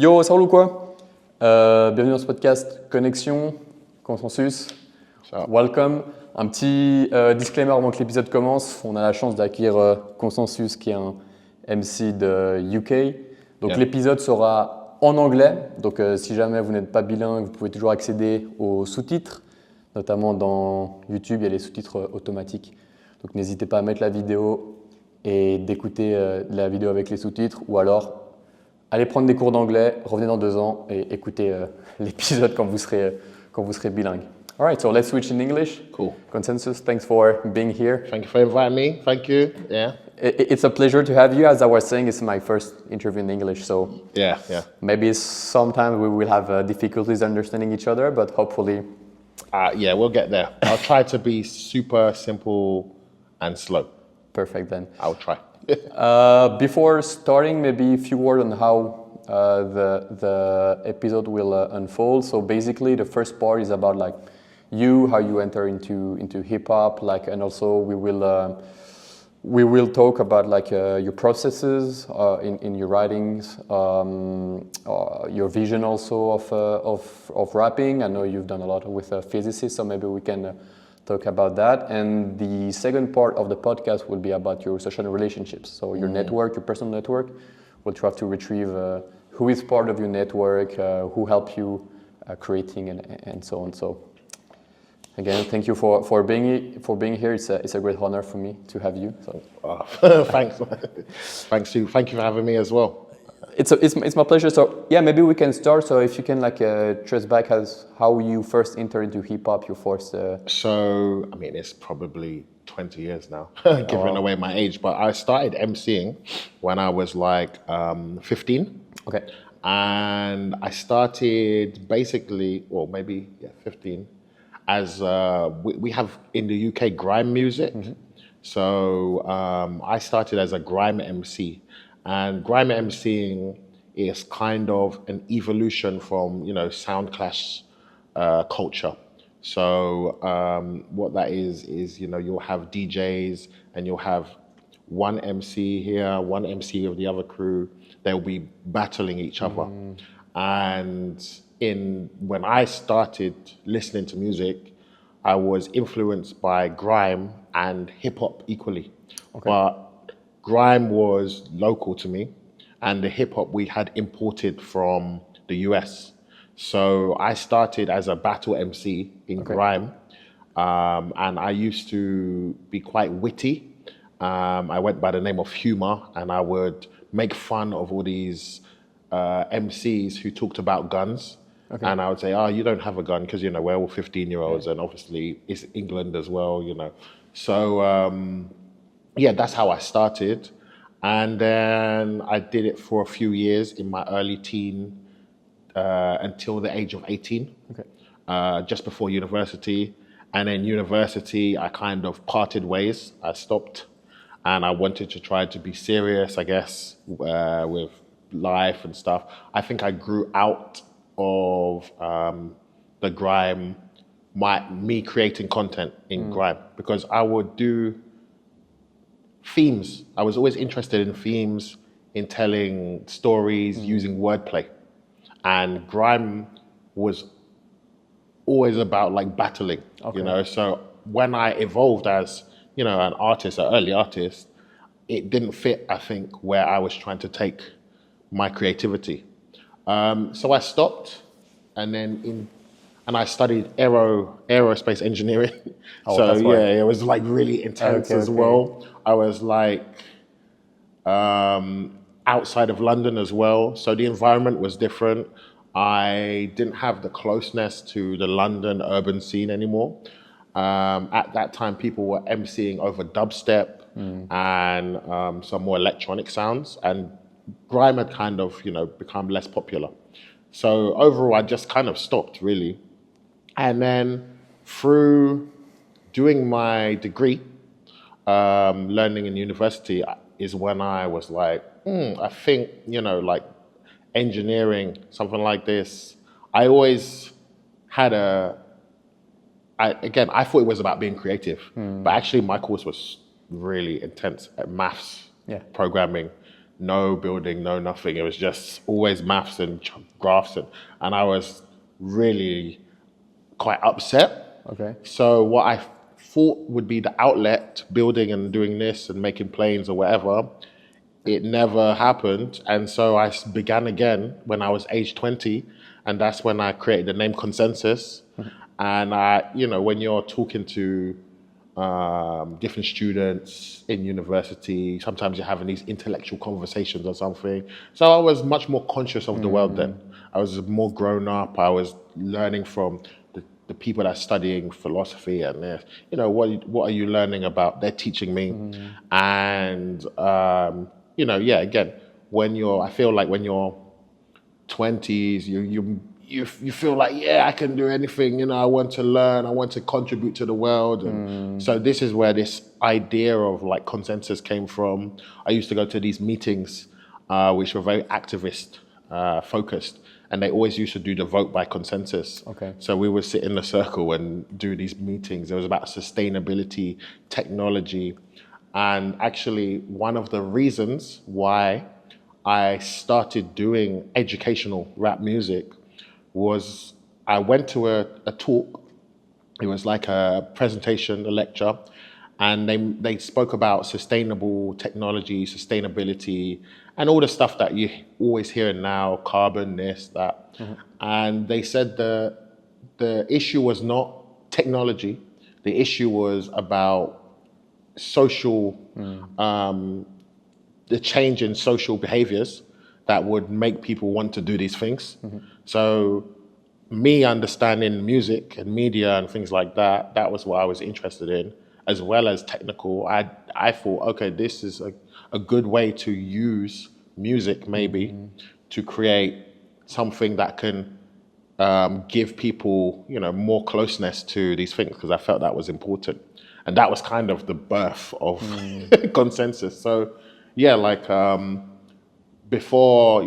Yo, salut quoi. Bienvenue dans ce podcast Connexion, Consensus. Ça. Welcome. Un petit disclaimer avant que l'épisode commence. On a la chance d'acquérir Consensus qui est un MC de UK. Donc Yeah. l'épisode sera en anglais. Donc si jamais vous n'êtes pas bilingue, vous pouvez toujours accéder aux sous-titres. Notamment dans YouTube, il y a les sous-titres automatiques. Donc n'hésitez pas à mettre la vidéo et d'écouter la vidéo avec les sous-titres, ou alors allez prendre des cours d'anglais, revenez dans 2 ans et écoutez l'épisode quand vous serez bilingue. All right, so let's switch in English. Cool. Consensus, thanks for being here. Thank you for inviting me. Thank you. Yeah. It's a pleasure to have you. As I was saying, it's my first interview in English, so Yeah. maybe sometimes we will have difficulties understanding each other, but hopefully. Yeah, we'll get there. I'll try to be super simple and slow. Perfect then. I'll try. Before starting, maybe a few words on how the episode will unfold. So basically, the first part is about like you, how you enter into hip hop, like, and also we will talk about like your processes in your writings, your vision also of rapping. I know you've done a lot with physicists, so maybe we can talk about that. And the second part of the podcast will be about your social relationships. So your network, your personal network. We'll try to retrieve who is part of your network, who helped you creating and so on. So again, thank you for being here. It's a great honor for me to have you. So. Thanks. Thank you for having me as well. It's my pleasure. So yeah, maybe we can start. So if you can like trace back as how you first entered into hip hop, your first. So I mean, it's probably 20 years now, giving away my age. But I started MCing when I was like 15. Okay. And I started basically, well, maybe 15. As we have in the UK grime music. Mm-hmm. So I started as a grime MC, and grime MCing is kind of an evolution from sound clash culture. So what that is you'll have DJs and you'll have one MC here, one MC of the other crew. They'll be battling each other, and when I started listening to music, I was influenced by grime and hip hop equally. Okay. But grime was local to me, and the hip hop we had imported from the US. So I started as a battle MC in grime, and I used to be quite witty. I went by the name of Humor, and I would make fun of all these MCs who talked about guns. Okay. And I would say, you don't have a gun because, we're all 15-year-olds and obviously it's England as well, So, that's how I started. And then I did it for a few years in my early teen until the age of 18, just before university. And then university, I kind of parted ways. I stopped and I wanted to try to be serious, I guess, with life and stuff. I think I grew out of the grime, me creating content in grime, because I would do themes. I was always interested in themes, in telling stories, using wordplay. And grime was always about like battling, So when I evolved as, an artist, an early artist, it didn't fit, I think, where I was trying to take my creativity. So I stopped, and I studied aerospace engineering. So it was like really intense as well. I was like outside of London as well, so the environment was different. I didn't have the closeness to the London urban scene anymore. At that time, people were MCing over dubstep and some more electronic sounds, and grime had kind of, become less popular. So overall, I just kind of stopped, really. And then through doing my degree, learning in university, is when I was like, I think, like engineering, something like this. I always had I thought it was about being creative, but actually my course was really intense at maths, programming. no building, no nothing. It was just always maths and graphs, and I was really quite upset. Okay. So what I thought would be the outlet, building and doing this and making planes or whatever, it never happened. And so I began again when I was age 20, and that's when I created the name Consensus. And when you're talking to different students in university, sometimes you're having these intellectual conversations or something. So I was much more conscious of the world then. I was more grown up. I was learning from the people that are studying philosophy, and what are you learning about? They're teaching me, and again, I feel like when you're 20s, you feel like, I can do anything. I want to learn. I want to contribute to the world, and so this is where this idea of like consensus came from. I used to go to these meetings, which were very activist focused. And they always used to do the vote by consensus. Okay. So we would sit in a circle and do these meetings. It was about sustainability, technology. And actually, one of the reasons why I started doing educational rap music was I went to a talk. It was like a presentation, a lecture. And they spoke about sustainable technology, sustainability, and all the stuff that you always hear now, carbon, this, that. And they said the issue was not technology. The issue was about social, the change in social behaviors that would make people want to do these things. So me understanding music and media and things like that, that was what I was interested in, as well as technical. I thought, okay, this is a good way to use music maybe to create something that can give people, more closeness to these things, because I felt that was important. And that was kind of the birth of consensus. So yeah, like before,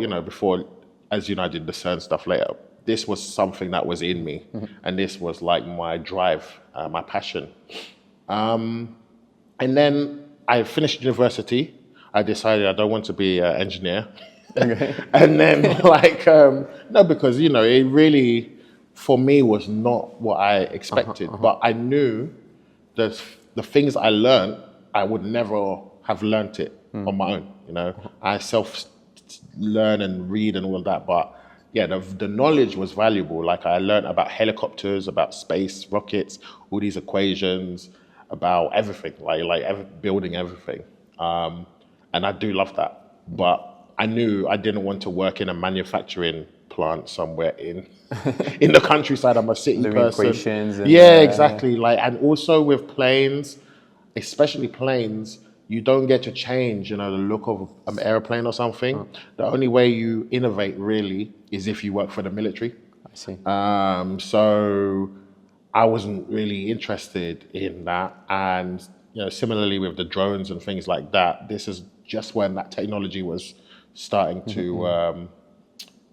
as I did the CERN stuff later, this was something that was in me, and this was like my drive, my passion. And then I finished university. I decided I don't want to be an engineer. Okay. And then no, because, it really, for me, was not what I expected. But I knew that the things I learned, I would never have learnt it on my own, I self-learn and read and all of that. But yeah, the knowledge was valuable. Like I learned about helicopters, about space, rockets, all these equations, about everything, building everything. And I do love that. But I knew I didn't want to work in a manufacturing plant somewhere in the countryside. I'm a city person. Equations and, Exactly. And also with planes, especially planes, you don't get to change, the look of an airplane or something. The only way you innovate really is if you work for the military. I see. So I wasn't really interested in that. And similarly with the drones and things like that, this is just when that technology was starting to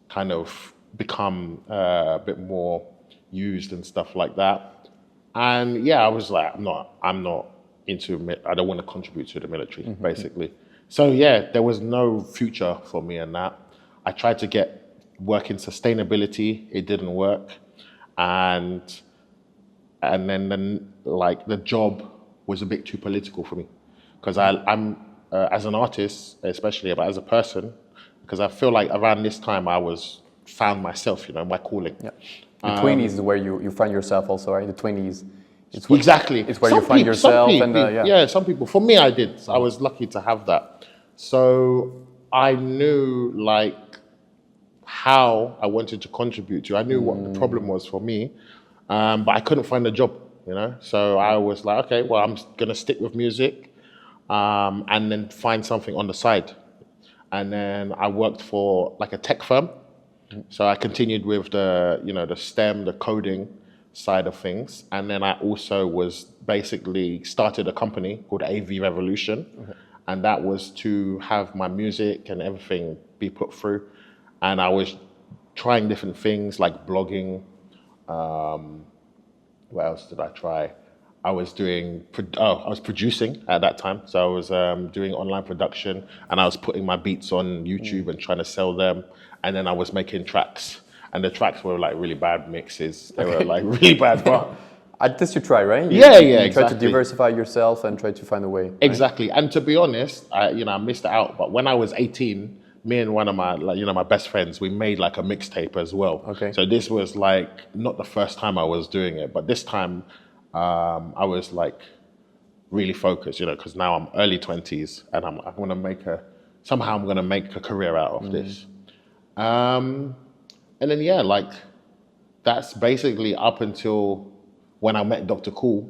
kind of become a bit more used and stuff like that. And yeah, I was like, I'm not into, I don't want to contribute to the military, basically. So yeah, there was no future for me in that. I tried to work in sustainability. It didn't work. And then the job was a bit too political for me, because I'm as an artist, especially, but as a person, because I feel like around this time I found myself, my calling. Yeah. The 20s is where you find yourself also, right? The 20s. It's Exactly. It's where you find yourself. Yeah, some people. For me, I did. I was lucky to have that. So I knew how I wanted to contribute to. I knew what the problem was for me, but I couldn't find a job, So I was like, okay, well, I'm going to stick with music, and then find something on the side. And then I worked for a tech firm. So I continued with the STEM, the coding side of things. And then I also was basically started a company called AV Revolution. And that was to have my music and everything be put through. And I was trying different things like blogging. What else did I try? I was I was producing at that time. So I was doing online production, and I was putting my beats on YouTube and trying to sell them. And then I was making tracks, and the tracks were like really bad mixes. They were like really bad, but At least you try, right? You try exactly. to diversify yourself and try to find a way. Right? Exactly. And to be honest, I missed out. But when I was 18, me and one of my my best friends, we made like a mixtape as well. Okay. So this was like not the first time I was doing it, but this time I was like really focused, because now I'm early 20s and I'm gonna somehow I'm gonna make a career out of this. And then like that's basically up until when I met Dr. Cool.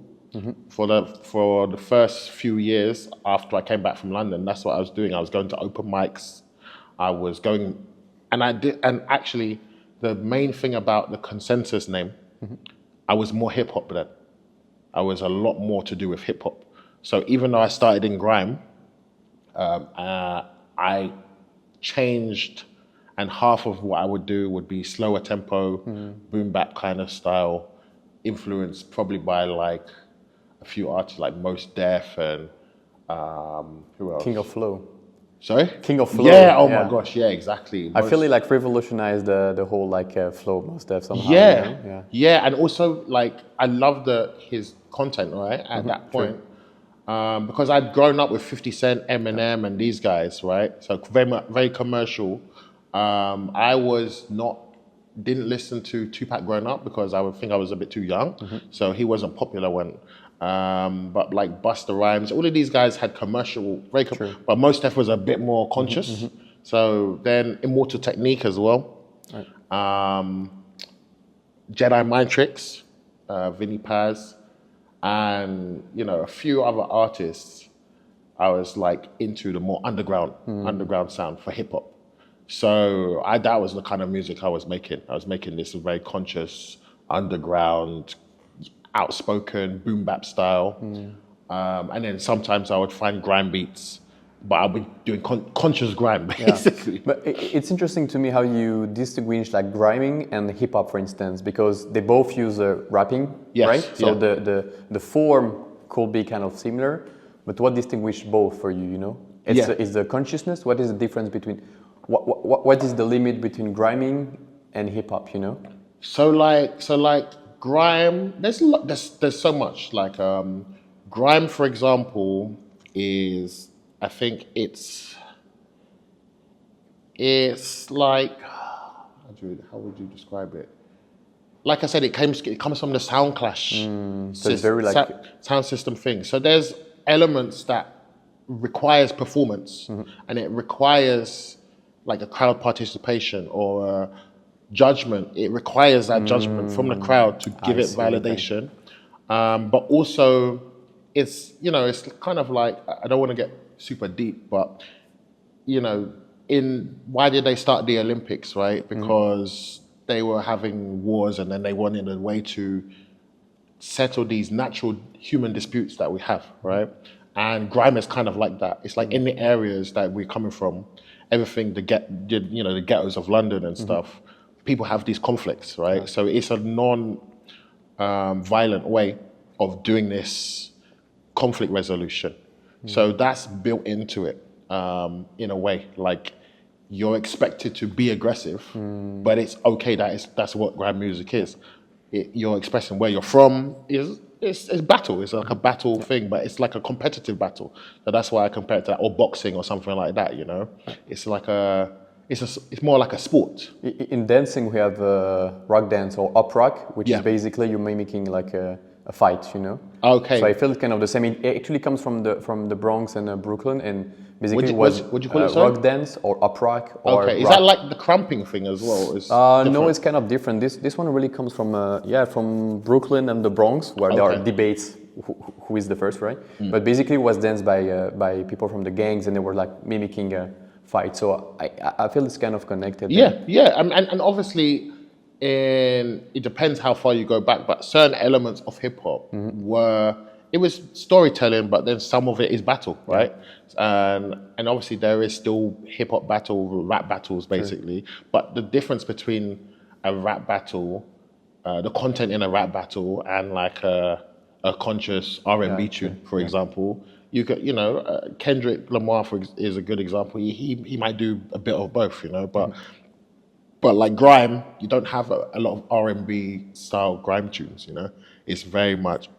For the first few years after I came back from London, that's what I was doing. I was going to open mics. I was going, and actually, the main thing about the Consensus name, I was more hip hop then. I was a lot more to do with hip hop. So even though I started in grime, I changed, and half of what I would do would be slower tempo, boom bap kind of style, influenced probably by like a few artists like Most Def and who else? King of Flow. Sorry? King of Flow. Yeah, oh my gosh, yeah, exactly. I feel it like revolutionized the whole like flow Most Def somehow. Yeah, and also like I loved his content, right, at that point. Because I'd grown up with 50 Cent, Eminem, and these guys, right? So very commercial. I didn't listen to Tupac growing up because I would think I was a bit too young. So he wasn't popular when. But like Busta Rhymes, all of these guys had commercial, but Mos Def was a bit more conscious. So then Immortal Technique as well. Right. Jedi Mind Tricks, Vinnie Paz, and a few other artists. I was like into the more underground sound for hip hop. So that was the kind of music I was making. I was making this very conscious, underground, outspoken, boom bap style. And then sometimes I would find grime beats, but I'll be doing conscious grime, basically. Yeah. But it's interesting to me how you distinguish like griming and hip hop, for instance, because they both use rapping, right? So the form could be kind of similar, but what distinguishes both for you, It's the consciousness. What is the difference between... What is the limit between griming and hip hop? So like grime. There's so much. Like grime, for example, is I think it's like how would you describe it? Like I said, it comes from the sound clash. So it's very like sound system thing. So there's elements that requires performance, and it requires like a crowd participation or judgment. It requires that judgment from the crowd to give it validation. But also, it's kind of like, I don't want to get super deep, but why did they start the Olympics, right? Because they were having wars, and then they wanted a way to settle these natural human disputes that we have, right? And grime is kind of like that. It's like in the areas that we're coming from, everything, the ghettos of London and stuff, people have these conflicts, right? So it's a non-violent way of doing this conflict resolution. So that's built into it in a way. Like you're expected to be aggressive, but it's okay that's what grime music is. You're expressing where you're from. It's battle. It's like a battle thing, but it's like a competitive battle. So that's why I compare it to that, or boxing or something like that. It's like it's more like a sport. In dancing, we have rock dance or up rock, which is basically you're mimicking like a fight. Okay. So I feel it's kind of the same. It actually comes from the Bronx and Brooklyn, and basically would you call it rock dance or up rock. Or okay. Is rock. that like the crumping thing as well? No, it's kind of different. This one really comes from from Brooklyn and the Bronx, where there are debates who is the first, right? But basically, it was danced by people from the gangs, and they were like mimicking a fight. So I feel it's kind of connected. And obviously, it depends how far you go back, but certain elements of hip hop it was storytelling, but then some of it is battle, right? And obviously there is still hip hop battle, rap battles, basically. But the difference between a rap battle, the content in a rap battle, and like a a conscious R&B tune, for example. You could, Kendrick Lamar is a good example. He might do a bit of both, but like grime, you don't have a lot of R&B style grime tunes. It's very much,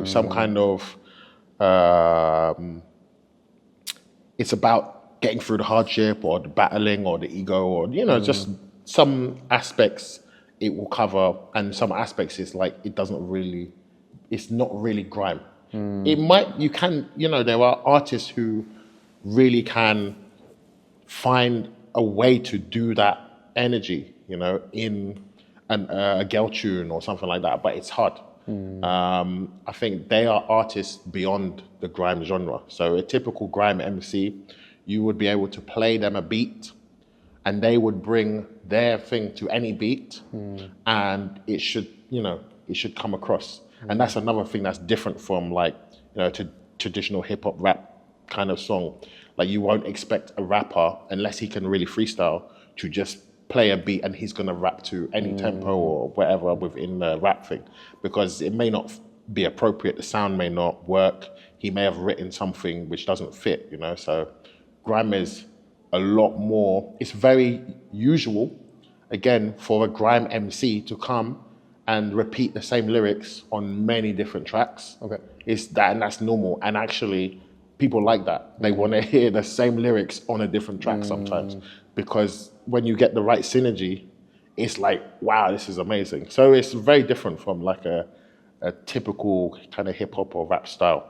some kind of. It's about getting through the hardship or the battling or the ego or just some aspects it will cover, and some aspects it's like it's not really grime. It might, there are artists who really can find a way to do that energy, in a girl tune or something like that, but it's hard. I think they are artists beyond the grime genre. So a typical grime MC, you would be able to play them a beat and they would bring their thing to any beat and it should come across. And that's another thing that's different from to traditional hip hop rap kind of song. Like you won't expect a rapper, unless he can really freestyle, to just play a beat and he's going to rap to any tempo or whatever within the rap thing, because it may not be appropriate, the sound may not work, he may have written something which doesn't fit, so grime is a lot more, it's very usual, again, for a grime MC to come and repeat the same lyrics on many different tracks. Okay. And that's normal, and actually people like that. They want to hear the same lyrics on a different track sometimes, because when you get the right synergy, it's like, wow, this is amazing. So it's very different from like a typical kind of hip hop or rap style,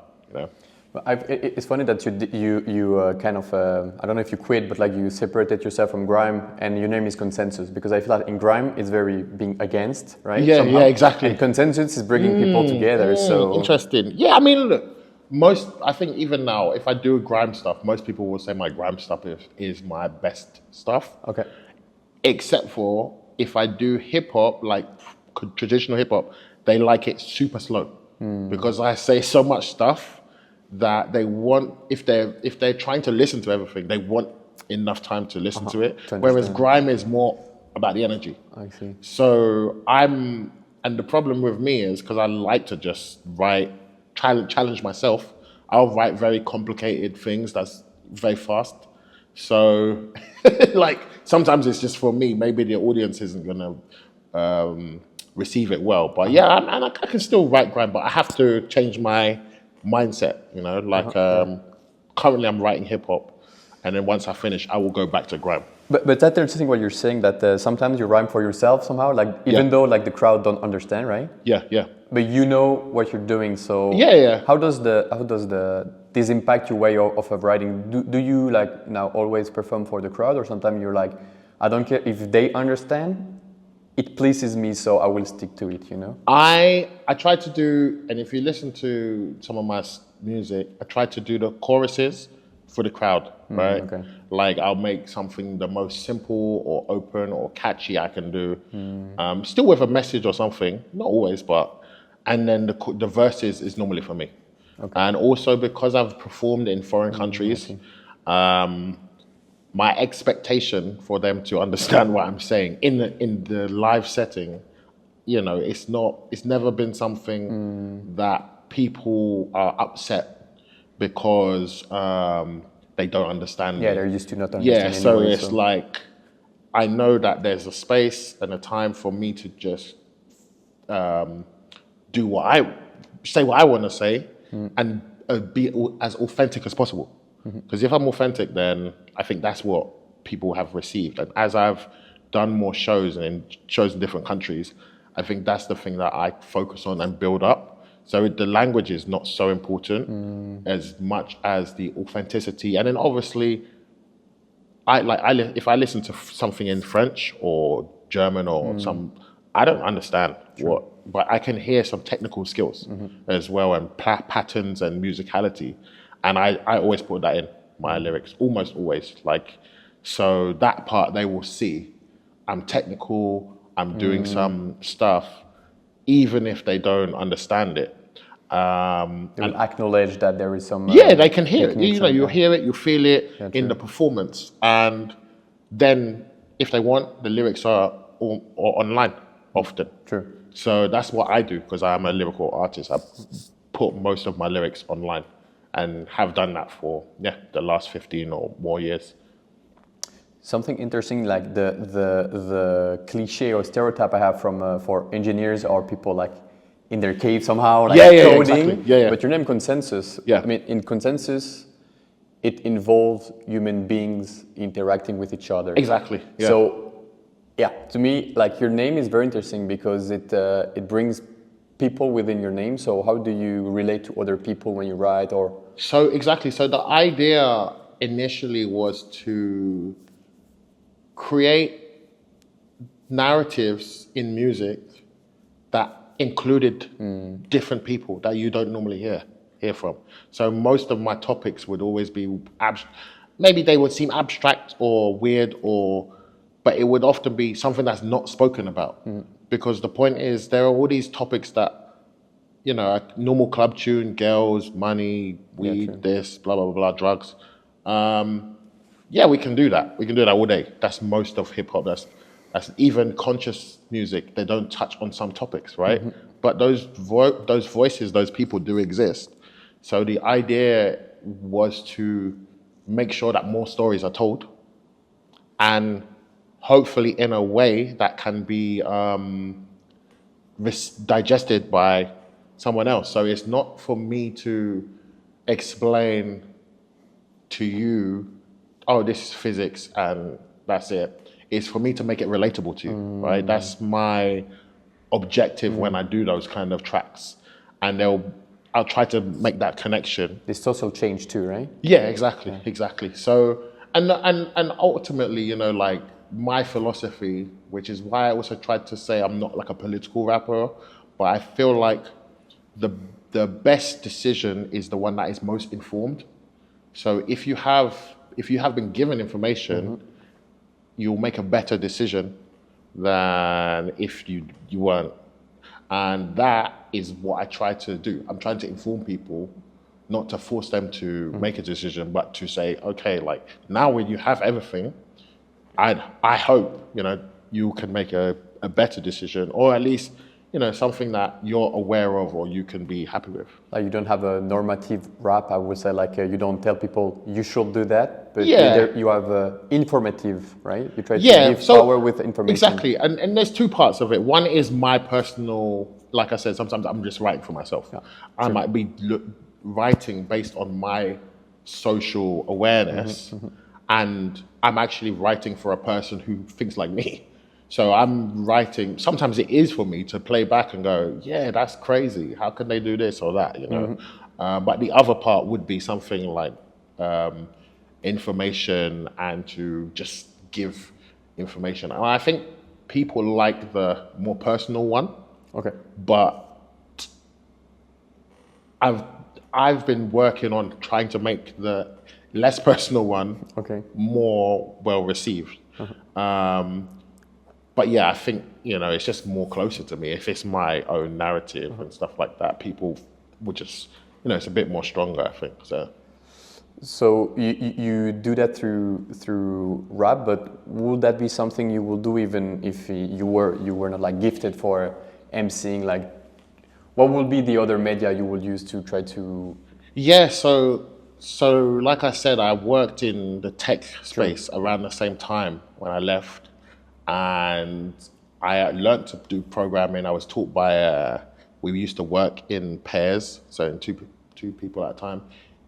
It's funny that you kind of I don't know if you quit, but like you separated yourself from grime, and your name is Consensus, because I feel like in grime it's very being against, right? Yeah, somehow. yeah, exactly. And Consensus is bringing people together. So interesting. Yeah, I mean, look, I think even now, if I do grime stuff, most people will say my grime stuff is my best stuff. Okay. Except for if I do hip hop, like traditional hip hop, they like it super slow because I say so much stuff that they want, if they're trying to listen to everything, they want enough time to listen to it. Whereas grime is more about the energy. I see. So and the problem with me is because I like to just challenge myself. I'll write very complicated things that's very fast. So like sometimes it's just for me, maybe the audience isn't gonna receive it well. But I can still write grime, but I have to change my mindset, currently I'm writing hip hop, and then once I finish I will go back to grime. But that's interesting what you're saying, that sometimes you rhyme for yourself somehow, like even though like the crowd don't understand, right? Yeah. But you know what you're doing, so How does this impact your way of writing? Do you like now always perform for the crowd, or sometimes you're like, I don't care if they understand, it pleases me, so I will stick to it, I try to do, and if you listen to some of my music, I try to do the choruses for the crowd, right? Okay. Like I'll make something the most simple or open or catchy I can do, still with a message or something, not always, and then the verses is normally for me. Okay. And also because I've performed in foreign countries, my expectation for them to understand what I'm saying in the live setting, it's never been something that people are upset because they don't understand. Yeah, they're used to not understanding. Yeah, so anyway, it's like I know that there's a space and a time for me to just say what I want to say and be as authentic as possible. Because if I'm authentic, then I think that's what people have received. And as I've done more shows and shows in different countries, I think that's the thing that I focus on and build up. So the language is not so important as much as the authenticity. And then obviously, if I listen to something in French or German or I don't understand but I can hear some technical skills as well, and patterns and musicality. And I always put that in my lyrics, almost always. So that part they will see. I'm technical, I'm doing some stuff, even if they don't understand it. They will acknowledge that there is some... they can hear it. You hear it, you feel it in the performance. And then if they want, the lyrics are online often. True. So that's what I do, because I'm a lyrical artist. I put most of my lyrics online, and have done that for the last 15 or more years. Something interesting, like the cliche or stereotype I have from for engineers are people like in their cave somehow, like coding. Exactly. Yeah. But your name Consensus. Yeah. I mean, in Consensus, it involves human beings interacting with each other. Exactly. Yeah. So, yeah, to me, like your name is very interesting because it brings people within your name. So how do you relate to other people when you write or? So exactly. So the idea initially was to create narratives in music that included different people that you don't normally hear from. So most of my topics would always be maybe they would seem abstract or weird, but it would often be something that's not spoken about. Because the point is, there are all these topics that, a normal club tune, girls, money, weed, this, blah, blah, blah, drugs. We can do that. We can do that all day. That's most of hip hop. That's even conscious music. They don't touch on some topics, right? But those voices, those people do exist. So the idea was to make sure that more stories are told, and hopefully in a way that can be digested by someone else. So it's not for me to explain to you, oh, this is physics and that's it. It's for me to make it relatable to you, right? That's my objective when I do those kind of tracks. And I'll try to make that connection. The social change too, right? Yeah, exactly. So, and ultimately, like my philosophy, which is why I also tried to say I'm not like a political rapper, but I feel like the best decision is the one that is most informed. So if you have been given information, you'll make a better decision than if you weren't. And that is what I try to do. I'm trying to inform people, not to force them to make a decision, but to say, okay, like now when you have everything, I hope, you can make a better decision, or at least, something that you're aware of or you can be happy with. Like you don't have a normative rap, I would say, like you don't tell people you should do that, but you have informative, right? You try to give power with information. Exactly, and there's two parts of it. One is my personal, like I said, sometimes I'm just writing for myself. Yeah, I might be writing based on my social awareness, and I'm actually writing for a person who thinks like me. So I'm writing, sometimes it is for me to play back and go, yeah, that's crazy. How can they do this or that, But the other part would be something like information and to just give information. And I think people like the more personal one. Okay. But I've been working on trying to make the less personal one more well received. But yeah, I think, it's just more closer to me. If it's my own narrative and stuff like that, people would just, it's a bit more stronger, I think. So you do that through rap, but would that be something you will do even if you were not like gifted for emceeing? Like, what would be the other media you would use to try to? Yeah, so like I said, I worked in the tech space around the same time when I left. And I learned to do programming. I was taught by, we used to work in pairs, so in two people at a time,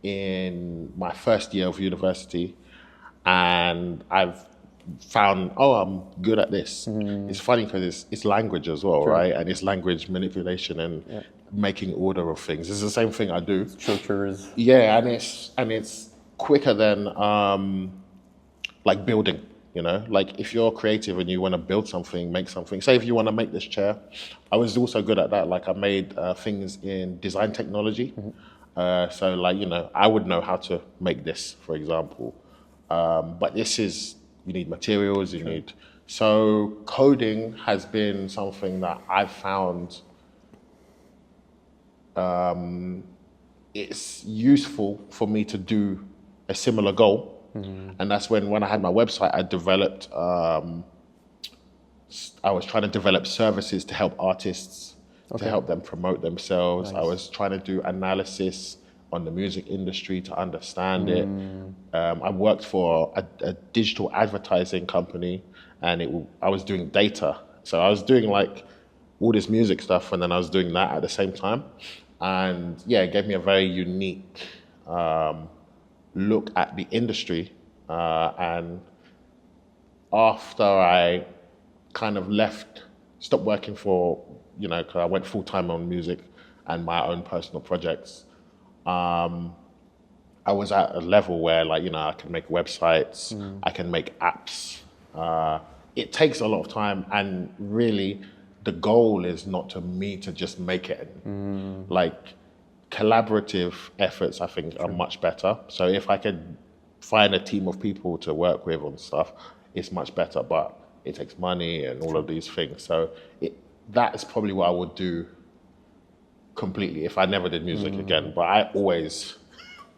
in my first year of university. And I've found, I'm good at this. It's funny because it's language as well, right? And it's language manipulation and making order of things. It's the same thing I do. Structures. Yeah, and it's quicker than like building. Like if you're creative and you want to build something, make something, say if you want to make this chair, I was also good at that. Like I made things in design technology. So like, I would know how to make this, for example. But you need materials, you need. So coding has been something that I've found it's useful for me to do a similar goal. And that's when I had my website, I developed, I was trying to develop services to help artists to help them promote themselves. I Nice. was trying to do analysis on the music industry to understand it. I worked for a digital advertising company, and I was doing data. So I was doing like all this music stuff, and then I was doing that at the same time. And yeah, it gave me a very unique look at the industry. And after I kind of stopped working for, because I went full time on music and my own personal projects. I was at a level where, I can make websites, I can make apps. It takes a lot of time, and really, the goal is not to me to just make it. Like collaborative efforts, I think, are much better. So if I could find a team of people to work with on stuff, it's much better. But it takes money and all of these things. So that is probably what I would do completely if I never did music again. But I always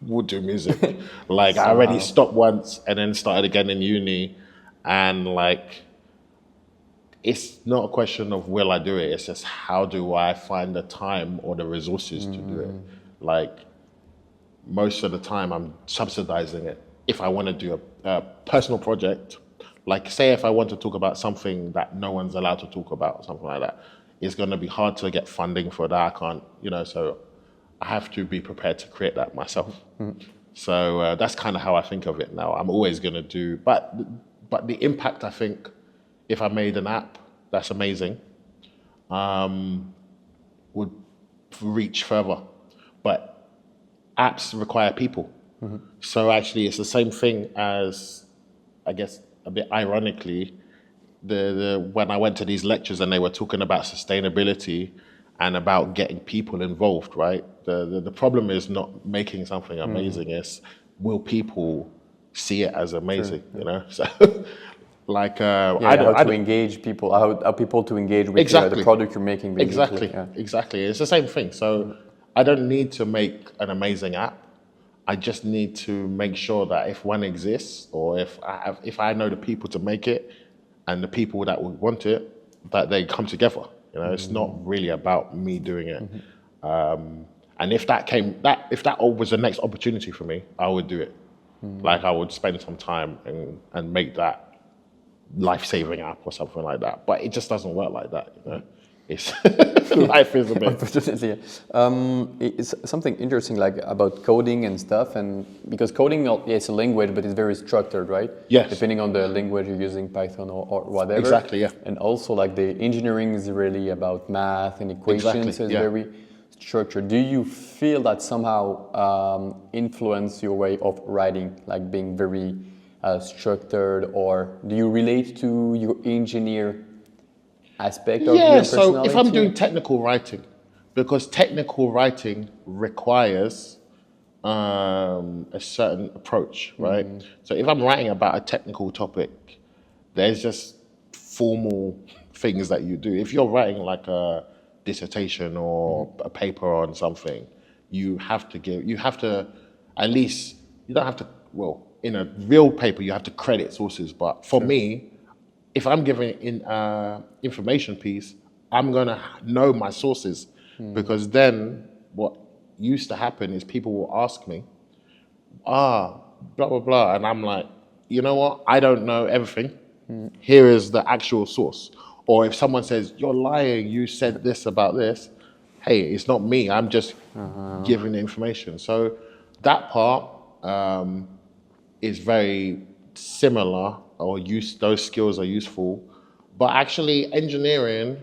would do music. Like I already stopped once and then started again in uni, and it's not a question of will I do it, it's just how do I find the time or the resources to do it. Like most of the time I'm subsidizing it. If I want to do a personal project, like say if I want to talk about something that no one's allowed to talk about or something like that, it's going to be hard to get funding for that. I can't, so I have to be prepared to create that myself. So that's kind of how I think of it now. I'm always going to do, but the impact, I think, if I made an app that's amazing, would reach further. But apps require people. So actually it's the same thing as, I guess, a bit ironically, when I went to these lectures and they were talking about sustainability and about getting people involved, right? The problem is not making something amazing, it's will people see it as amazing, So how to engage people, how people to engage with the product you're making, basically. Exactly. It's the same thing. So I don't need to make an amazing app. I just need to make sure that if one exists, or if I know the people to make it and the people that would want it, that they come together. It's not really about me doing it. And if that was the next opportunity for me, I would do it. Like I would spend some time and make that life-saving app or something like that. But it just doesn't work like that. It's life is a bit. Unfortunately, it's something interesting about coding and stuff, and because coding it's a language, but it's very structured, right? Yes. Depending on the language you're using, Python or whatever. Exactly. Yeah. And also the engineering is really about math and equations, so it's very structured. Do you feel that somehow influence your way of writing, like being very structured, or do you relate to your engineer aspect of your personality? So if I'm doing technical writing, because technical writing requires a certain approach, right? So if I'm writing about a technical topic, there's just formal things that you do. If you're writing like a dissertation or a paper on something, you have to at least, you don't have to, well, in a real paper, you have to credit sources. But for me, if I'm giving information piece, I'm going to know my sources, because then what used to happen is people will ask me, blah, blah, blah. And I'm like, you know what? I don't know everything. Here is the actual source. Or if someone says, you're lying, you said this about this. Hey, it's not me. I'm just giving the information. So that part is very similar, or those skills are useful. But actually engineering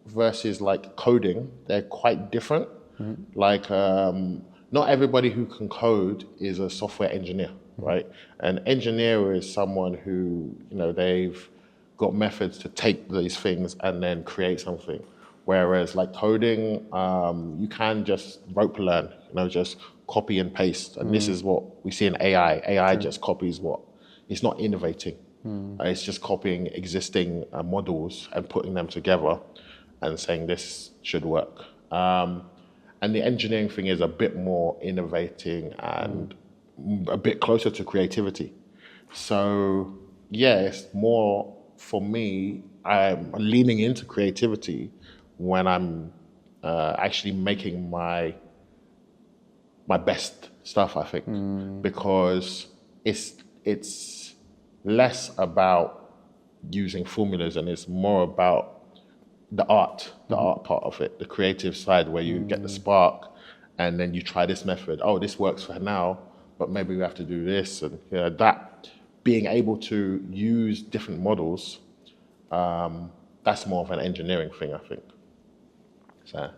versus coding, they're quite different. Not everybody who can code is a software engineer, right? An engineer is someone who, they've got methods to take these things and then create something. Whereas coding, you can just rope learn, just copy and paste. And this is what we see in AI. AI just copies it's not innovating. It's just copying existing models and putting them together and saying this should work. And the engineering thing is a bit more innovating and a bit closer to creativity. So yeah, it's more, for me, I'm leaning into creativity when I'm actually making my best stuff, I think, because it's less about using formulas and it's more about the art part of it, the creative side where you get the spark and then you try this method. Oh, this works for now, but maybe we have to do this. And that being able to use different models, that's more of an engineering thing, I think. So.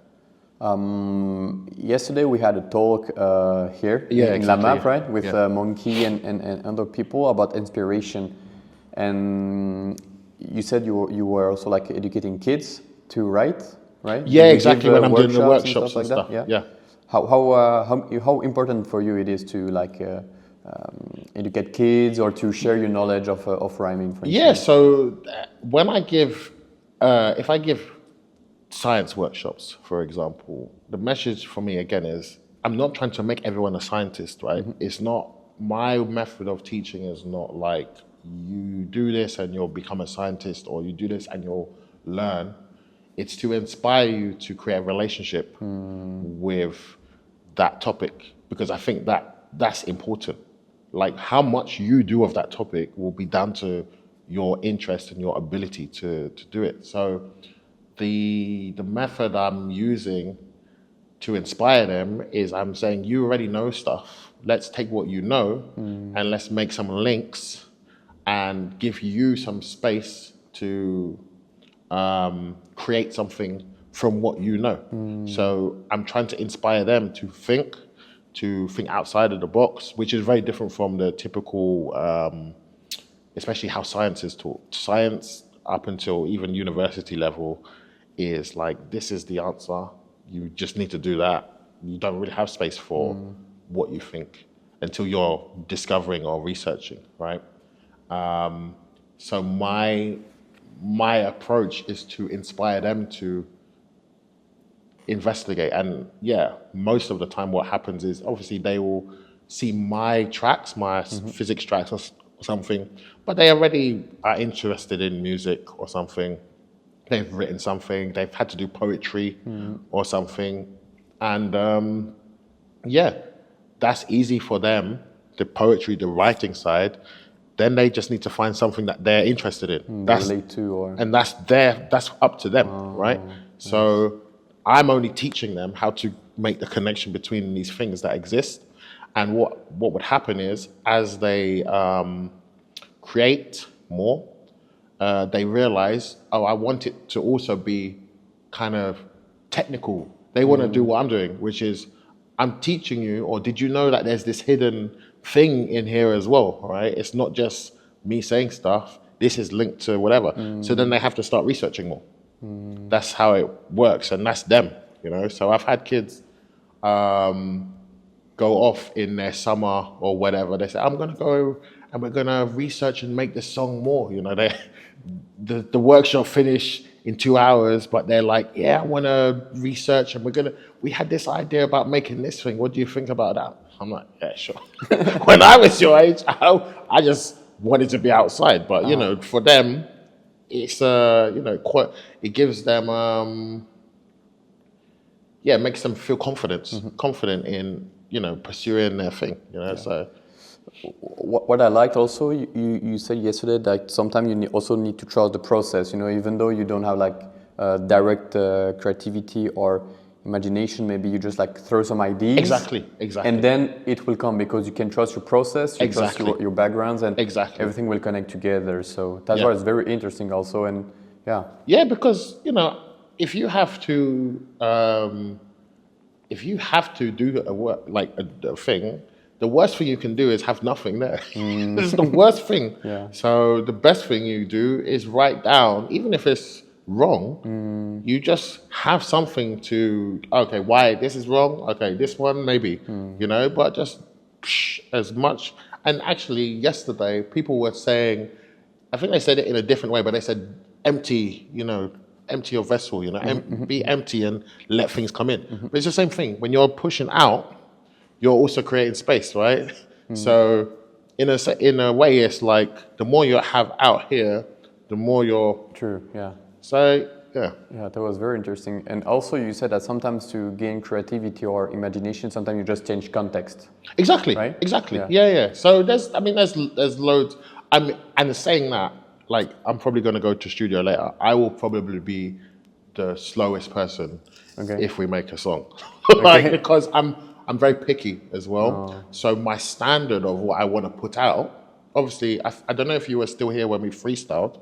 Yesterday we had a talk here in La Map, right, with Monkey and other people about inspiration, and you said you were also like educating kids to write, right? Yeah, exactly. When I'm doing the workshops and stuff. Yeah. How important for you it is to like educate kids or to share your knowledge of rhyming, for instance? Yeah. So when I give, if I give science workshops, for example, the message for me again is I'm not trying to make everyone a scientist, right? It's not, my method of teaching is not like you do this and you'll become a scientist or you do this and you'll learn. It's to inspire you to create a relationship with that topic, because I think that's important. Like how much you do of that topic will be down to your interest and your ability to do it. So the method I'm using to inspire them is I'm saying, you already know stuff. Let's take what you know and let's make some links and give you some space to create something from what you know. So I'm trying to inspire them to think outside of the box, which is very different from the typical, especially how science is taught. Science up until even university level is like, this is the answer. You just need to do that. You don't really have space for what you think until you're discovering or researching, right? So my approach is to inspire them to investigate. And most of the time what happens is obviously they will see my tracks, my physics tracks or something, but they already are interested in music or something. They've written something, they've had to do poetry or something. And that's easy for them, the poetry, the writing side. Then they just need to find something that they're interested in. Relate to, or... And that's up to them, right? So I'm only teaching them how to make the connection between these things that exist. And what would happen is, as they create more, they realize, I want it to also be kind of technical. They want to do what I'm doing, which is I'm teaching you, or did you know that there's this hidden thing in here as well, right? It's not just me saying stuff. This is linked to whatever. So then they have to start researching more. That's how it works, and that's them, So I've had kids go off in their summer or whatever. They say, I'm going to go and we're going to research and make this song more. The workshop finished in 2 hours, but they're like, I want to research and we had this idea about making this thing. What do you think about that? I'm like, yeah, sure. When I was your age, I just wanted to be outside. But, for them, it's, it gives them, makes them feel confident in, pursuing their thing, so. What I liked also, you said yesterday that sometimes you also need to trust the process, even though you don't have like direct creativity or imagination, maybe you just like throw some ideas. Exactly. And then it will come because you can trust your process, you trust your backgrounds, and everything will connect together. So that's why it's very interesting also, and Yeah, because, if you have to do a work, like a thing, the worst thing you can do is have nothing there. It's the worst thing. So the best thing you do is write down, even if it's wrong, you just have something to, okay, why this is wrong? Okay, this one maybe, but just as much. And actually yesterday people were saying, I think they said it in a different way, but they said empty, empty your vessel, be empty and let things come in. But it's the same thing. When you're pushing out, you're also creating space, right? So in a way, it's like the more you have out here, the more you're... True, yeah. So Yeah. Yeah, that was very interesting. And also, you said that sometimes to gain creativity or imagination, sometimes you just change context, Exactly. right? Exactly. Yeah. Yeah. So there's loads. And saying that, like, I'm probably going to go to studio later. I will probably be the slowest person Okay. if we make a song, like, Okay. because I'm very picky as well. So my standard of what I want to put out, obviously, I don't know if you were still here when we freestyled.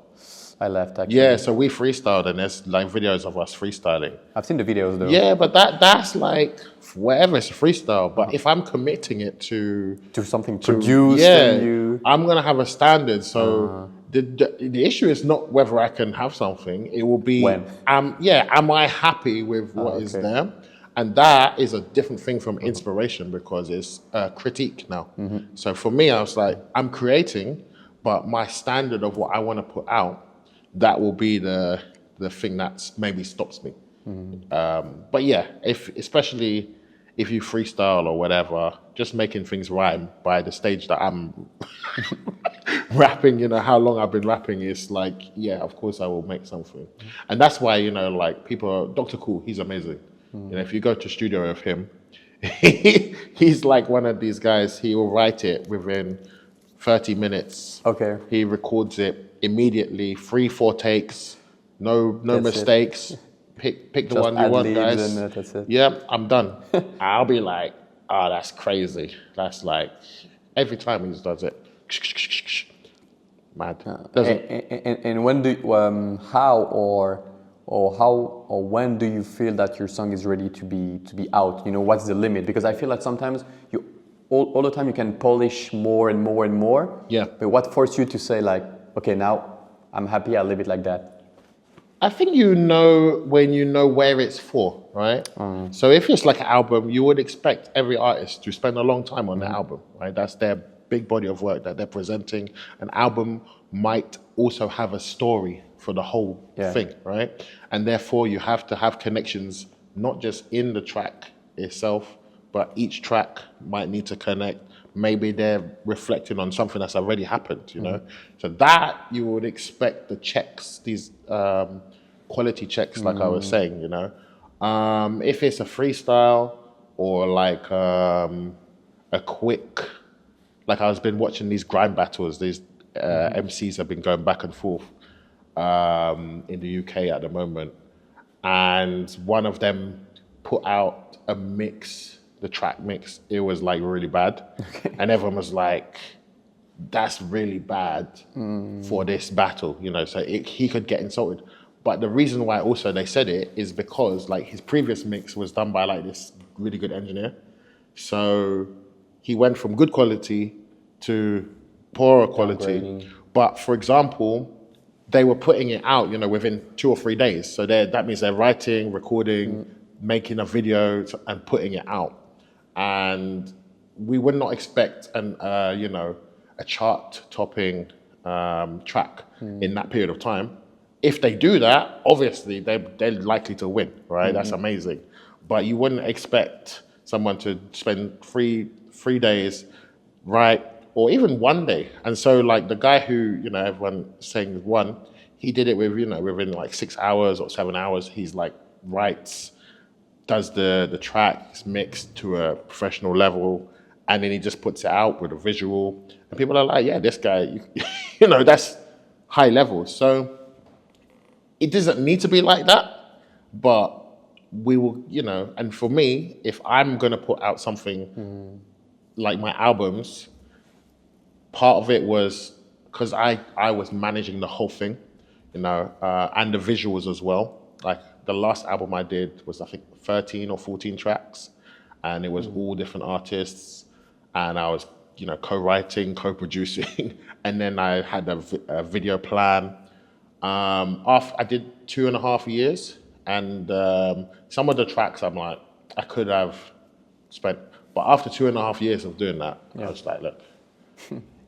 I left Yeah, actually. so we freestyled, and there's like videos of us freestyling. I've seen the videos though. Yeah, but that's like whatever, it's a freestyle. But if I'm committing it To something to produced and yeah, you. I'm gonna have a standard. So the issue is not whether I can have something. It will be When? am I happy with what is Okay. there? And that is a different thing from inspiration because it's a critique now. So for me, I was like, I'm creating, but my standard of what I want to put out, that will be the thing that maybe stops me. But yeah, especially if you freestyle or whatever, just making things rhyme by the stage that I'm rapping, how long I've been rapping is like, yeah, of course I will make something. And that's why, like people, Dr. Cool, he's amazing. If you go to studio with him, he's like one of these guys, he will write it within 30 minutes. Okay. He records it immediately, 3-4 takes, no That's it. mistakes. Pick the Just one you want, ad-libs guys. and that's it. Yeah, I'm done. I'll be like, oh, that's crazy. That's like, every time he just does it. Mad. And when do how or when do you feel that your song is ready to be out? What's the limit? Because I feel that sometimes you all the time you can polish more and more and more. Yeah. But what forced you to say like, okay, now I'm happy, I'll leave it like that? I think when you know where it's for, right? So if it's like an album, you would expect every artist to spend a long time on the album, right? That's their big body of work that they're presenting. An album might also have a story for the whole thing, right? And therefore you have to have connections, not just in the track itself, but each track might need to connect. Maybe they're reflecting on something that's already happened, So that you would expect the checks, these quality checks, like I was saying, If it's a freestyle or like a quick, like I've been watching these grind battles, these MCs have been going back and forth in the UK at the moment. And one of them put out a mix, the track mix, it was like really bad. And everyone was like, that's really bad for this battle, so he could get insulted. But the reason why also they said it is because like his previous mix was done by like this really good engineer. So he went from good quality to poorer quality. Downgrading. But for example, they were putting it out, within 2 or 3 days. So that means they're writing, recording, making a video and putting it out. And we would not expect a chart-topping track in that period of time. If they do that, obviously they're likely to win, right? That's amazing. But you wouldn't expect someone to spend three days, right, or even 1 day. And so, like the guy who everyone saying won, he did it with within like 6 hours or 7 hours. He's like writes, does the track, it's mixed to a professional level, and then he just puts it out with a visual. And people are like, yeah, this guy, that's high level. So it doesn't need to be like that, but we will, and for me, if I'm going to put out something like my albums, part of it was because I was managing the whole thing, and the visuals as well. Like the last album I did was, I think, 13 or 14 tracks, and it was all different artists, and I was, co-writing, co-producing, and then I had a video plan. I did 2.5 years, and some of the tracks I'm like, I could have spent, but after 2.5 years of doing that, I was like, look,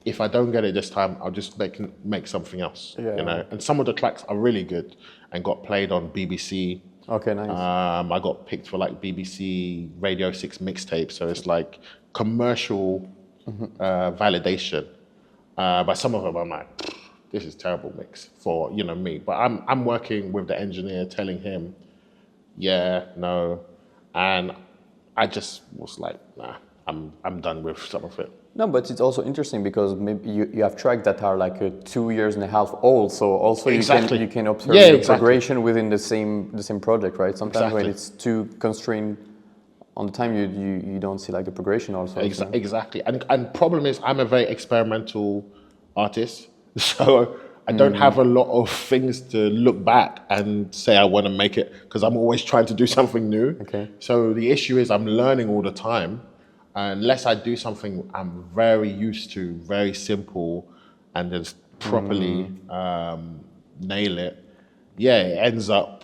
if I don't get it this time, I'll just make something else, And some of the tracks are really good and got played on BBC. Okay, nice. I got picked for like BBC Radio 6 mixtape, so it's like commercial validation. But some of them I'm like, this is terrible mix for, me. But I'm working with the engineer, telling him, yeah, no. And I just was like, nah, I'm done with some of it. No, but it's also interesting because maybe you have tracks that are like 2.5 years old, so also Exactly. you can observe Yeah, the exactly. progression within the same project, right? Sometimes when Exactly. it's too constrained on the time, you don't see like the progression also. Exactly. And problem is, I'm a very experimental artist, so I don't have a lot of things to look back and say I want to make it, because I'm always trying to do something new. Okay. So the issue is I'm learning all the time. Unless I do something I'm very used to, very simple, and just properly nail it, yeah, it ends up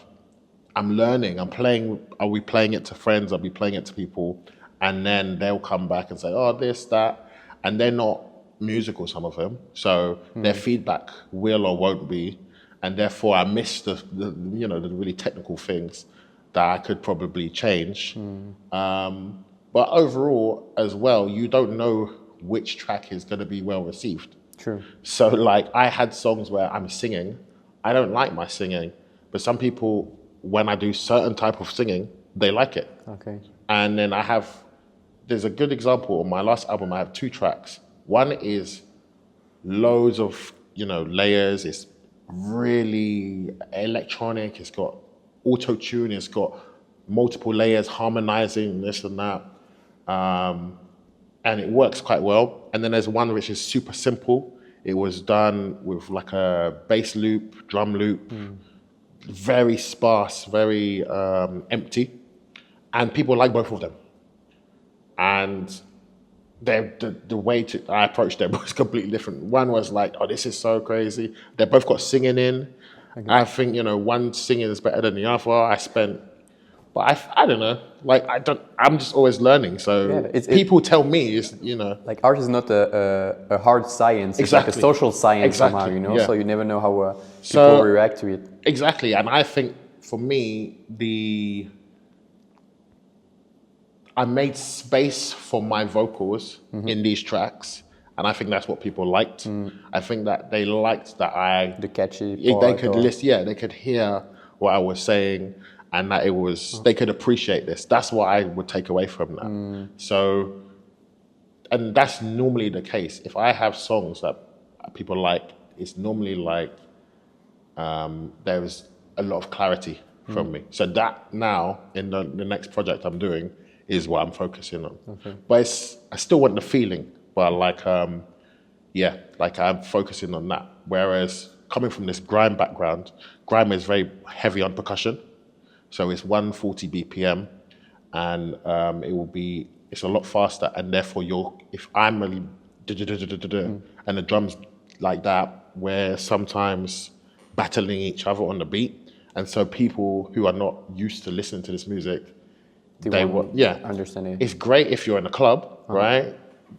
I'm learning. I'm playing. I'll be playing it to friends. I'll be playing it to people, and then they'll come back and say, "Oh, this, that," and they're not musical. Some of them, so their feedback will or won't be, and therefore I miss the really technical things that I could probably change. But overall, as well, you don't know which track is going to be well received. True. So, like, I had songs where I'm singing. I don't like my singing, but some people, when I do certain type of singing, they like it. Okay. And then there's a good example on my last album. I have 2 tracks. One is loads of, layers. It's really electronic. It's got auto tune. It's got multiple layers, harmonizing this and that. And it works quite well. And then there's one which is super simple. It was done with like a bass loop, drum loop, very sparse, very empty. And people like both of them. And the way I approached them was completely different. One was like, oh, this is so crazy. They both got singing in. Okay. I think, one singing is better than the other. But I don't know. Like, I'm just always learning. So people tell me, like art is not a hard science. It's like a social science somehow, Yeah. So you never know how people react to it. Exactly. And I think for me, I made space for my vocals in these tracks. And I think that's what people liked. I think that they liked that the catchy part. They could listen, they could hear what I was saying. And that they could appreciate this. That's what I would take away from that. So, and that's normally the case. If I have songs that people like, it's normally like there is a lot of clarity from me. So that now, in the next project I'm doing, is what I'm focusing on. Okay. But I still want the feeling, but I'm focusing on that. Whereas coming from this grime background, grime is very heavy on percussion. So it's 140 BPM, and it's a lot faster, and therefore if I'm and the drums like that, we're sometimes battling each other on the beat, and so people who are not used to listening to this music, they understand it. It's great if you're in a club, right?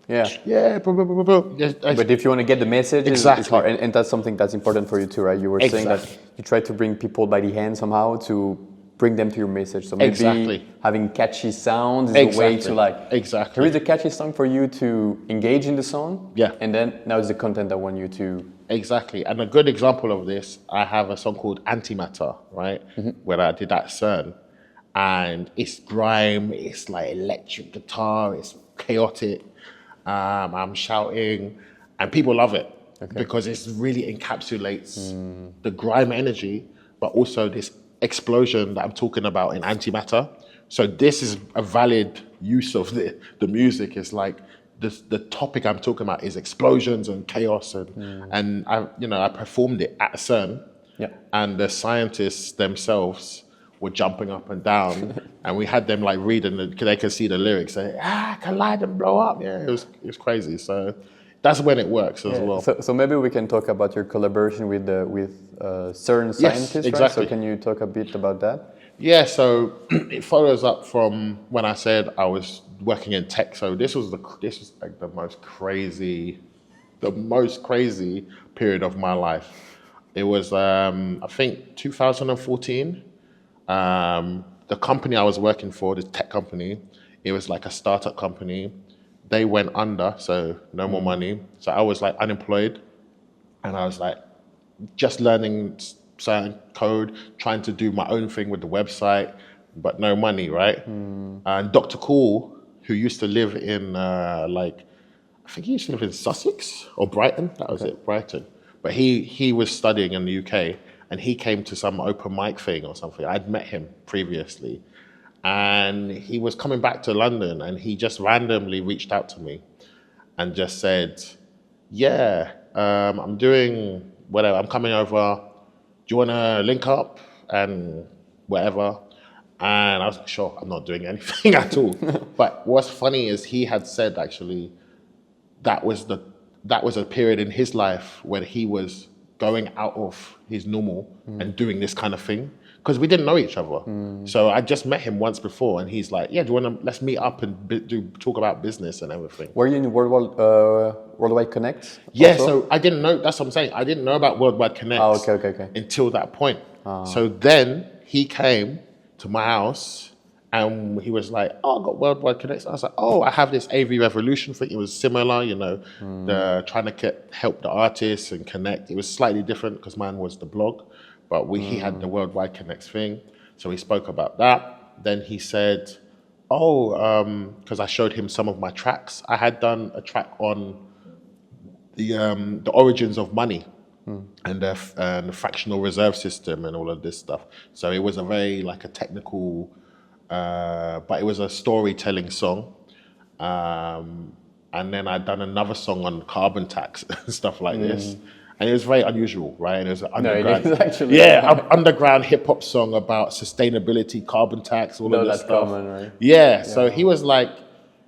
Yeah. Yeah. But if you want to get the message, exactly. It's hard, and that's something that's important for you too, right? You were saying that you try to bring people by the hand somehow to bring them to your message. So maybe having catchy sounds is a way to here is a catchy song for you to engage in the song. Yeah. And then now it's the content I want you to. Exactly. And a good example of this, I have a song called Antimatter, right? Where I did that CERN. And it's grime, it's like electric guitar, it's chaotic. I'm shouting, and people love it because it really encapsulates the grime energy, but also this explosion that I'm talking about in Antimatter. So this is a valid use of the music. It's like the topic I'm talking about is explosions and chaos, and I performed it at CERN, and the scientists themselves were jumping up and down, and we had them like reading they could see the lyrics, say, collide and blow up. Yeah, it was crazy. So that's when it works as well. So maybe we can talk about your collaboration with CERN scientists, exactly. Right? So can you talk a bit about that? Yeah, so it follows up from when I said I was working in tech. So this was like the most crazy period of my life. It was I think 2014. The company I was working for, the tech company, it was like a startup company. They went under, so no more money. So I was like unemployed, and I was like, just learning certain code, trying to do my own thing with the website, but no money, right? And Dr. Cool, who used to live in I think he used to live in Sussex or Brighton. That was it, Brighton. But he was studying in the UK, and he came to some open mic thing or something. I'd met him previously, and he was coming back to London, and he just randomly reached out to me and just said, "Yeah, I'm doing whatever. I'm coming over. Do you want to link up and whatever?" And I was like, "Sure." I'm not doing anything at all. But what's funny is he had said actually that was a period in his life when he was going out of his normal and doing this kind of thing, because we didn't know each other. So I just met him once before, and he's like, "Yeah, do you want to let's meet up and talk about business and everything." Were you in Worldwide Connect? Yeah, also? so I didn't know. That's what I'm saying. I didn't know about Worldwide Connect. Oh, okay. Until that point. So then he came to my house. And he was like, "Oh, I got Worldwide Connects." I was like, "Oh, I have this AV Revolution thing." It was similar, the trying to help the artists and connect. It was slightly different because mine was the blog, but he had the Worldwide Connects thing. So we spoke about that. Then he said, "Oh," because I showed him some of my tracks. I had done a track on the origins of money. And the fractional reserve system and all of this stuff. So it was a very like a technical, but it was a storytelling song. And then I'd done another song on carbon tax and stuff like this. And it was very unusual, right? And it was an underground, it is actually. underground hip hop song about sustainability, carbon tax, all of this that's stuff. common, right? Yeah. So he was like,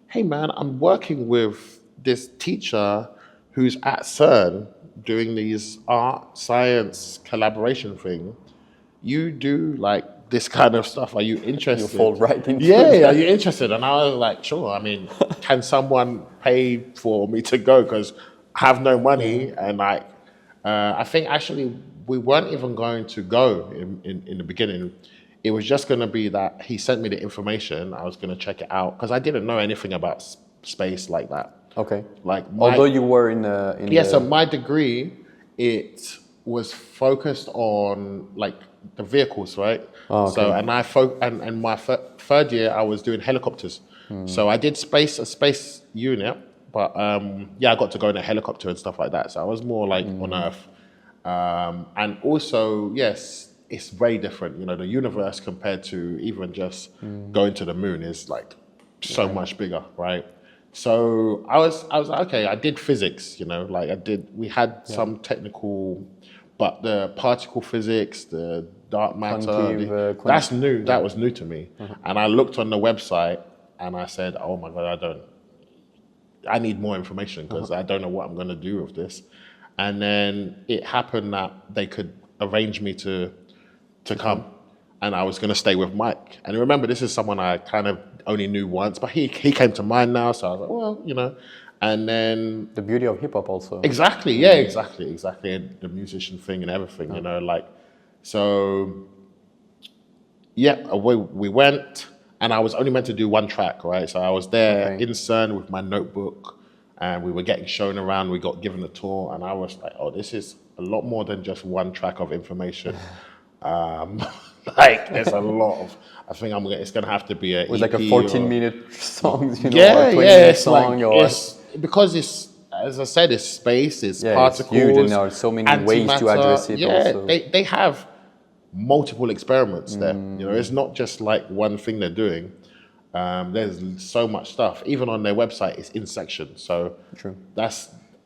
"Hey man, I'm working with this teacher who's at CERN doing these art science collaboration thing. You do like this kind of stuff. Are you interested?" You fall right into it. Are you interested? And I was like, "Sure. I mean, can someone pay for me to go? Because I have no money." And I think actually we weren't even going to go in the beginning. It was just going to be that he sent me the information. I was going to check it out because I didn't know anything about space like that. Okay. Like although you were in so my degree, it was focused on like the vehicles, right? Oh, okay. So and my third year I was doing helicopters. So I did a space unit, but I got to go in a helicopter and stuff like that. So I was more like on Earth, and also yes, it's very different. The universe compared to even just going to the moon is like so much bigger, right? So I was like, okay, I did physics, we had some technical, but the particle physics, the dark matter, that's new. That was new to me. And I looked on the website and I said, "Oh my God, I need more information because I don't know what I'm going to do with this." And then it happened that they could arrange me to come. And I was going to stay with Mike. And remember, this is someone I kind of only knew once, but he came to mind now. So I was like, well, and then... The beauty of hip hop also. Exactly. Yeah, exactly. And the musician thing and everything, so we went and I was only meant to do one track, right? So I was there in CERN with my notebook and we were getting shown around. We got given a tour and I was like, oh, this is a lot more than just one track of information. There's a lot of. I think it's gonna have to be a. It was like a 14-minute song, or a 20-minute song. Because it's, as I said, it's space, it's particles. It's huge, and there are so many ways to address it. Also. They have multiple experiments there. It's not just like one thing they're doing. There's so much stuff. Even on their website, it's in sections. So true.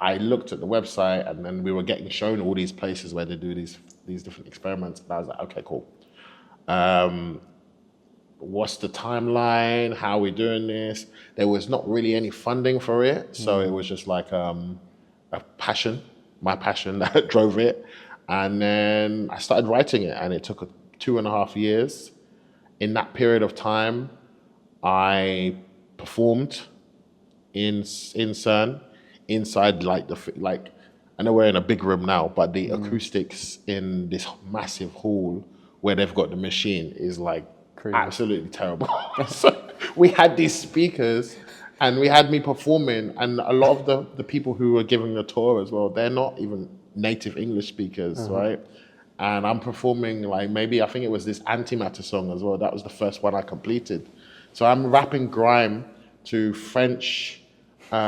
I looked at the website, and then we were getting shown all these places where they do these different experiments, and I was like, okay, cool. What's the timeline? How are we doing this? There was not really any funding for it, so it was just like a passion, my passion that drove it. And then I started writing it, and it took 2.5 years. In that period of time, I performed in CERN, inside I know we're in a big room now, but the acoustics in this massive hall where they've got the machine is like crazy. Absolutely terrible. So we had these speakers and we had me performing, and a lot of the people who were giving the tour as well, they're not even native English speakers, right? And I'm performing like maybe I think it was this antimatter song as well. That was the first one I completed. So I'm rapping grime to French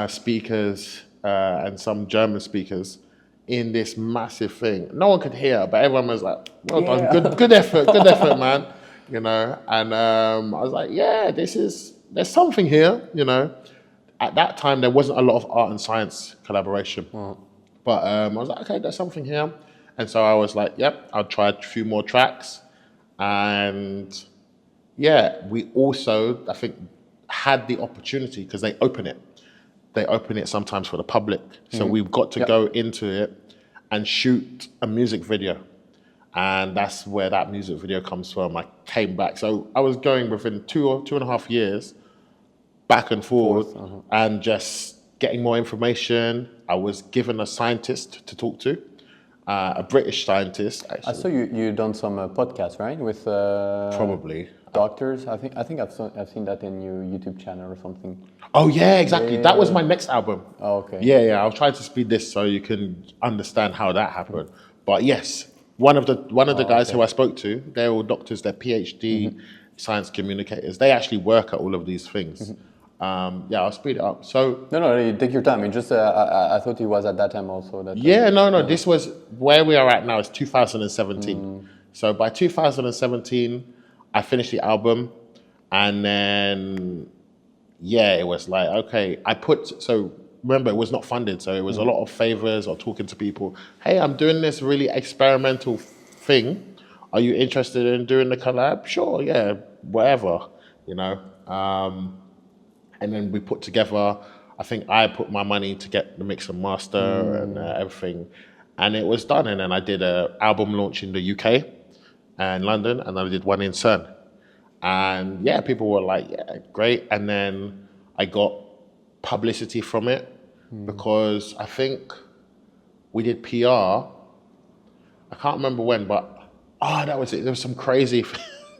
speakers and some German speakers in this massive thing. No one could hear, but everyone was like, "Well done, good effort, man." You know, and I was like, "Yeah, there's something here." You know, at that time there wasn't a lot of art and science collaboration, but I was like, "Okay, there's something here," and so I was like, "Yep, I'll try a few more tracks," and yeah, we also I think had the opportunity because they open it. They open it sometimes for the public. So we've got to go into it and shoot a music video. And that's where that music video comes from. I came back. So I was going within 2.5 years, back and forth, and just getting more information. I was given a scientist to talk to, a British scientist, actually. I saw you done some podcasts, right? With Probably. doctors. I think I've seen that in your YouTube channel or something. Oh yeah, exactly. That was my next album. Oh, okay. Yeah. I'll try to speed this so you can understand how that happened. But yes, one of the guys who I spoke to, they're all doctors, they're PhD science communicators. They actually work at all of these things. Yeah, I'll speed it up. So No, you take your time. It just I thought it was at that time also. That yeah, no. This was where we are at now. Is 2017. So by 2017, I finished the album, and then. Yeah, it was like, okay, so remember, it was not funded, so it was a lot of favors or talking to people. Hey, I'm doing this really experimental thing. Are you interested in doing the collab? Sure, yeah, whatever, you know. And then we put together, I think I put my money to get the mix and master and everything. And it was done. And then I did an album launch in the UK and London, and I did one in CERN. And yeah, people were like, yeah, great. And then I got publicity from it because I think we did PR. I can't remember when, but that was it. There was some crazy,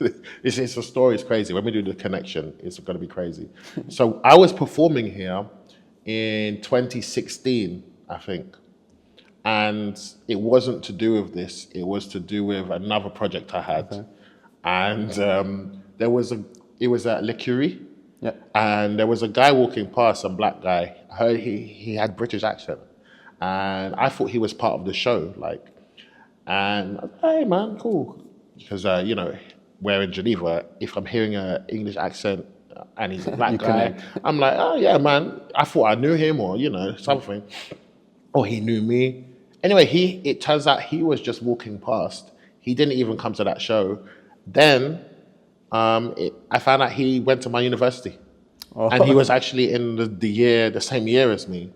the story is crazy. When we do the connection, it's going to be crazy. So I was performing here in 2016, I think. And it wasn't to do with this. It was to do with another project I had. Okay. And it was at L'Écurie, and there was a guy walking past, a black guy. I heard he had British accent, and I thought he was part of the show, like. And I was like, hey man, cool, because you know, we're in Geneva. If I'm hearing an English accent and he's a black guy, I'm like, oh yeah, man. I thought I knew him, or you know, something, or he knew me. Anyway, it turns out he was just walking past. He didn't even come to that show. Then. I found out he went to my university, and he was actually in the same year as me.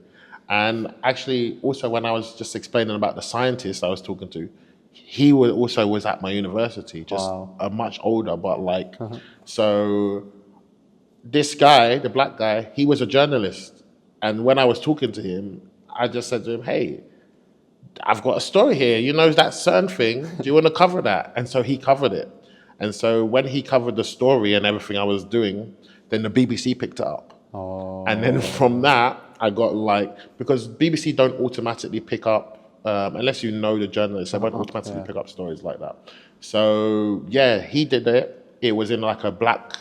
And actually, also when I was just explaining about the scientist I was talking to, he was at my university, just a much older, but like, so this guy, the black guy, he was a journalist. And when I was talking to him, I just said to him, hey, I've got a story here. You know that CERN thing? Do you want to cover that? And so he covered it. And so when he covered the story and everything I was doing, then the BBC picked it up. And then from that, I got because BBC don't automatically pick up, unless you know the journalist, they won't automatically pick up stories like that. So yeah, he did it. It was in like a black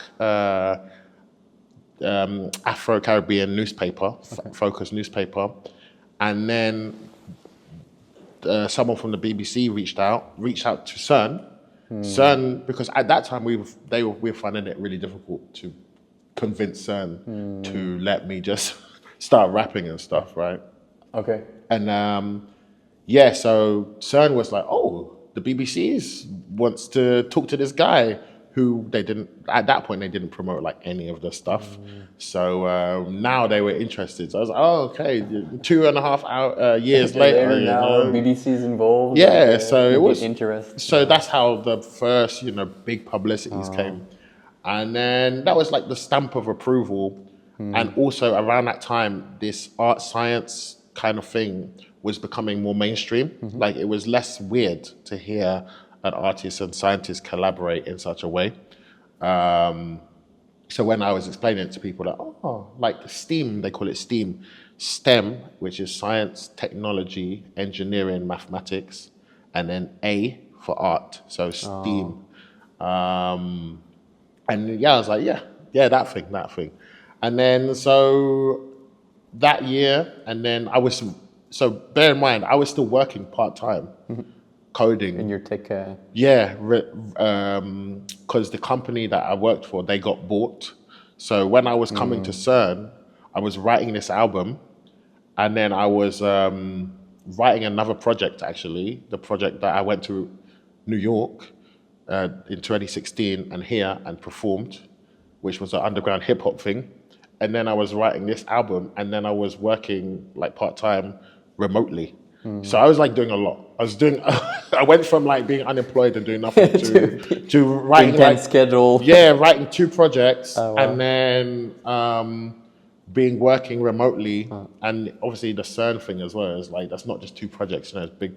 Afro-Caribbean newspaper, focused newspaper. And then someone from the BBC reached out to CERN. CERN, because at that time we were finding it really difficult to convince CERN to let me just start rapping and stuff, right? Okay. And so CERN was like, oh, the BBC wants to talk to this guy who at that point they didn't promote like any of the stuff. So now they were interested. So I was like, oh, okay, 2.5 years later. Now BBC's involved. Yeah, so it was interest. So that's how the first, big publicities came. And then that was like the stamp of approval. And also around that time, this art science kind of thing was becoming more mainstream. Like it was less weird to hear an artist and scientist collaborate in such a way. So when I was explaining it to people, like, oh, like STEAM, they call it STEAM, STEM, which is science, technology, engineering, mathematics, and then A for art, so STEAM. Um, and yeah, I was like, yeah, that thing. And then so that year, and then so bear in mind, I was still working part time, In coding. your tech. Yeah, because the company that I worked for, they got bought. So when I was coming to CERN, I was writing this album, and then I was writing another project, actually, the project that I went to New York in 2016 and here and performed, which was an underground hip hop thing. And then I was writing this album, and then I was working like part time remotely. So I was like doing a lot. I was doing. I went from like being unemployed and doing nothing to writing Intense like schedule. yeah, writing 2 projects, Oh, wow. and then being working remotely, and obviously the CERN thing as well is like that's not just 2 projects, you know, it's big.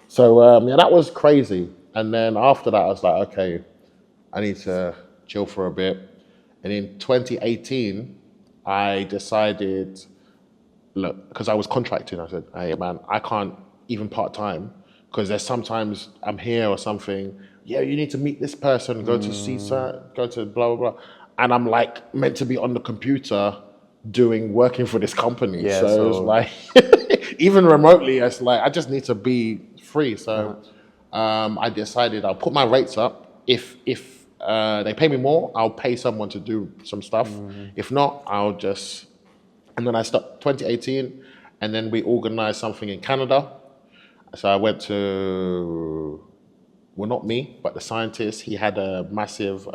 So yeah, that was crazy. And then after that, I was like, okay, I need to chill for a bit. And in 2018, I decided, look, because I was contracting, I said, hey man, I can't even part time because there's sometimes I'm here or something. Yeah, you need to meet this person, go to CSAT, go to blah blah blah, and I'm like meant to be on the computer working for this company. Yeah, So it's so like even remotely, it's like I just need to be free. So I decided I'll put my rates up. If they pay me more, I'll pay someone to do some stuff. If not, I'll just and then I stopped 2018, and then we organized something in Canada. So I went to, well, not me, but the scientist. He had a massive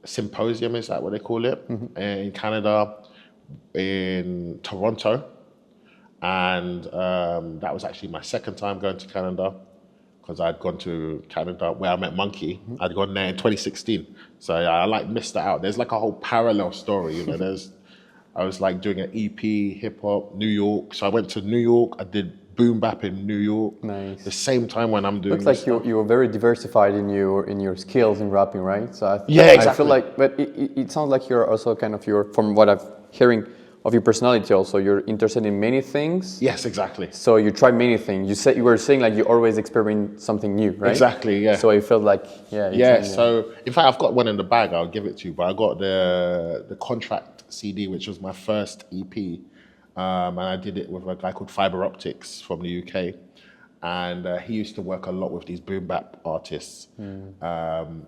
symposium, is that what they call it, in Canada, in Toronto. And that was actually my second time going to Canada because I'd gone to Canada where I met Monkey. I'd gone there in 2016. So yeah, I like missed that out. There's like a whole parallel story, you know. I was like doing an EP, hip hop, New York. So I went to New York. I did boom bap in New York. nice. The same time when I'm doing Looks this like stuff. you were very diversified in your skills in rapping, right? So Yeah, I feel exactly. like, but it sounds like you're also kind of from what I've hearing of your personality. Also, you're interested in many things. Yes, exactly. So you try many things. You were saying like you always experiment something new, right? Exactly, yeah. So I felt like Yeah, so in fact, I've got one in the bag. I'll give it to you. But I got the contract CD, which was my first EP, and I did it with a guy called Fiber Optics from the UK, and he used to work a lot with these boom bap artists.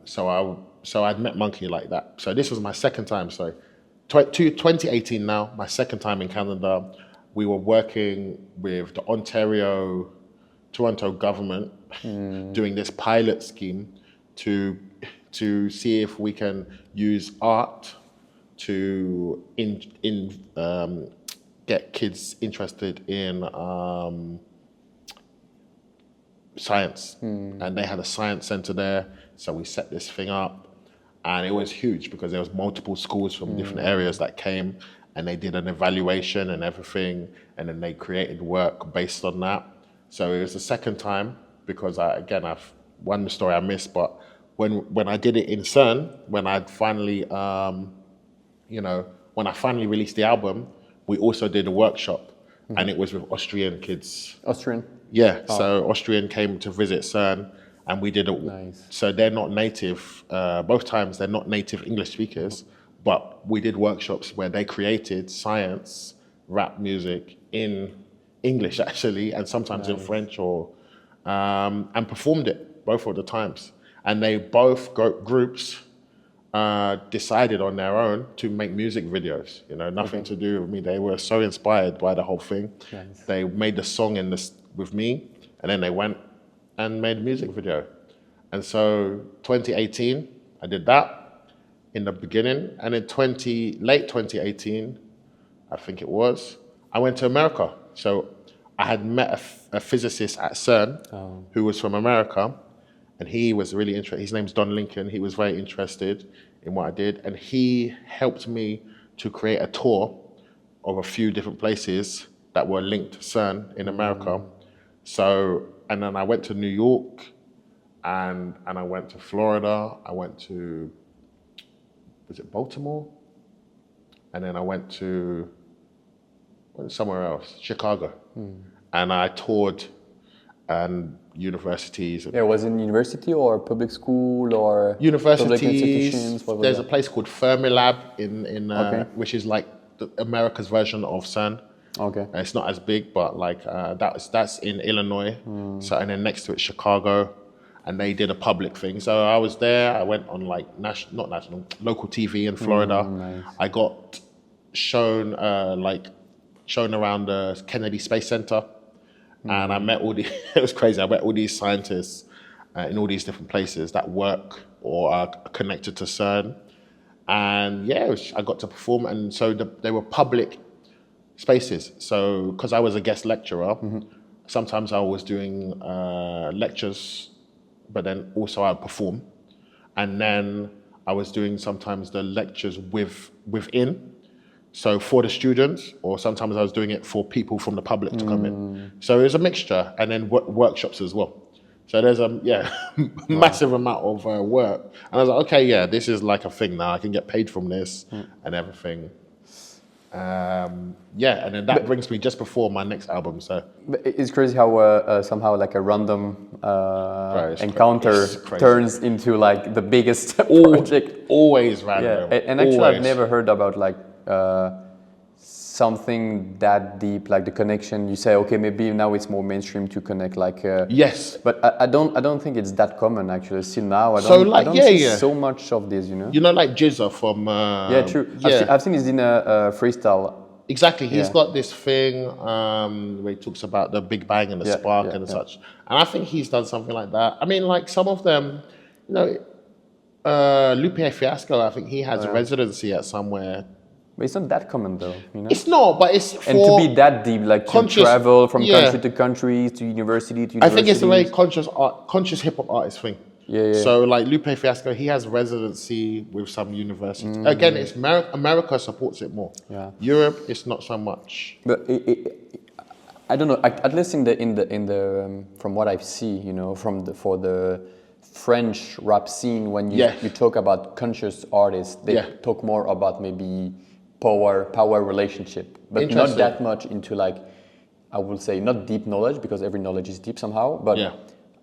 So I'd met Monkey like that. So this was my second time. So 2018 now, my second time in Canada. We were working with the Toronto government doing this pilot scheme to see if we can use art to get kids interested in science. And they had a science center there, so we set this thing up, and it was huge because there was multiple schools from different areas that came, and they did an evaluation and everything, and then they created work based on that. So it was the second time because I've one story I missed, but when I did it in CERN, when I'd finally when I finally released the album, we also did a workshop, and it was with Austrian kids. Austrian. Yeah, so Austrian came to visit CERN, and we did it. Nice. So they're not native. Both times they're not native English speakers, but we did workshops where they created science, rap music in English actually, and sometimes in French or and performed it both of the times. And they both groups decided on their own to make music videos. You know, nothing to do with me. They were so inspired by the whole thing. Nice. They made the song with me, and then they went and made a music video. And so 2018, I did that in the beginning, and in late 2018, I think it was, I went to America. So I had met a physicist at CERN who was from America, and he was really interested. His name's Don Lincoln. He was very interested in what I did, and he helped me to create a tour of a few different places that were linked to CERN in America. So, and then I went to New York, and I went to Florida. I went to was it Baltimore? And then I went somewhere else, Chicago. And I toured universities. Yeah, was it university or public school or Universities. public institutions? What was There's that? a place called Fermilab Okay. which is like America's version of CERN. Okay. It's not as big, but like that's in Illinois. So and then next to it, Chicago, and they did a public thing. So I was there. I went on like local TV in Florida. Nice. I got shown around the Kennedy Space Center, and I met all the. It was crazy. I met all these scientists in all these different places that work or are connected to CERN, and I got to perform. And so they were public spaces. So, because I was a guest lecturer, sometimes I was doing lectures, but then also I'd perform. And then I was doing sometimes the lectures within. So for the students, or sometimes I was doing it for people from the public to come in. So it was a mixture, and then workshops as well. So there's massive amount of work. And I was like, okay, this is like a thing now. I can get paid from this and everything. And then that brings me just before my next album. So But it's crazy how somehow like a random encounter crazy. turns into like the biggest project. Always random. Yeah, and actually I've Always. never heard about like something that deep, like the connection. You say, okay, maybe now it's more mainstream to connect, like. Yes. But I don't think it's that common actually. Still now, I don't see so much of this, you know. You know, like Jizza from. Yeah, true. I've seen he's in a freestyle. Exactly. He's got this thing where he talks about the Big Bang and the spark and such. And I think he's done something like that. I mean, like some of them, you know, Lupe Fiasco, I think he has a residency at somewhere. But it's not that common though, you know. It's not, but it's for... And to be that deep, like to travel from country to country, to university to university. I think it's a very conscious hip-hop artist thing. Yeah. So like Lupe Fiasco, he has residency with some university. Again, it's America supports it more. Yeah. Europe, it's not so much. But I don't know. At least in the from what I see, you know, for the French rap scene, when you talk about conscious artists, they talk more about maybe power relationship, but not that much into like, I would say not deep knowledge, because every knowledge is deep somehow, but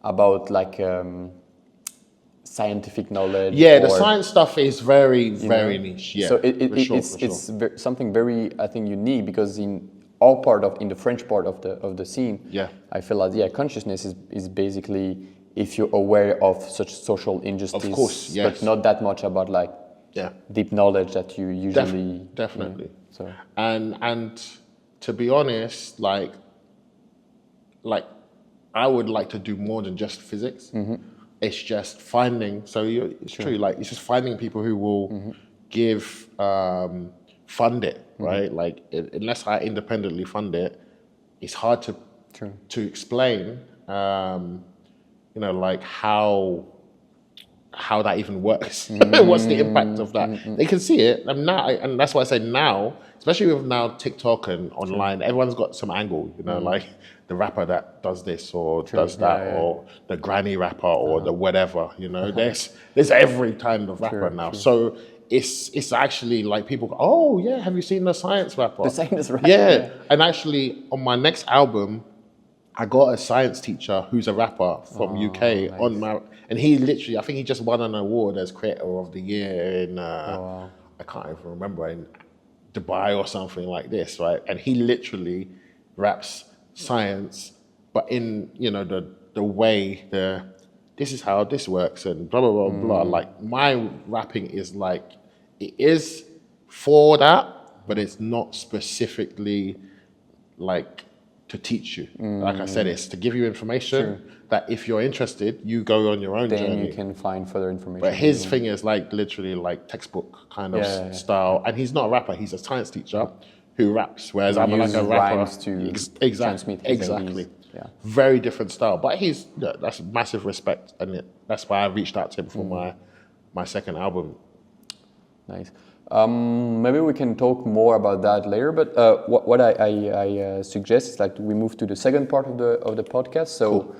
about like scientific knowledge. Yeah, the science stuff is very niche. Yeah, so it's something very, I think, unique, because in the French part of the scene, I feel like consciousness is basically if you're aware of such social injustice, of course, yes. but not that much about like deep knowledge that you usually definitely. So and to be honest, like I would like to do more than just physics. It's just finding. So it's true. Like it's just finding people who will give fund it, right? Like unless I independently fund it, it's hard to explain. You know, like how that even works. What's the impact of that? They can see it, and now, and that's why I say now, especially with now TikTok and online, everyone's got some angle. You know, like the rapper that does this or does that, or the granny rapper or the whatever. You know, there's every kind of rapper now. So it's actually like people go, oh yeah, have you seen the science rapper? The science rapper. Yeah, and actually on my next album, I got a science teacher who's a rapper from UK on my, and he literally, I think he just won an award as Creator of the Year in, I can't even remember, in Dubai or something like this, right? And he literally raps science, but in, you know, the way this is how this works and blah, blah, blah, blah. Like my rapping is like, it is for that, but it's not specifically like to teach you. Like I said, it's to give you information that if you're interested, you go on your own journey. Then you can find further information. But his thing is like literally like textbook kind of style. And he's not a rapper, he's a science teacher who raps, whereas I'm like a rapper. To exactly. Yeah. Very different style. But that's massive respect, and that's why I reached out to him for my second album. Nice. Maybe we can talk more about that later. But what I suggest is like we move to the second part of the podcast. So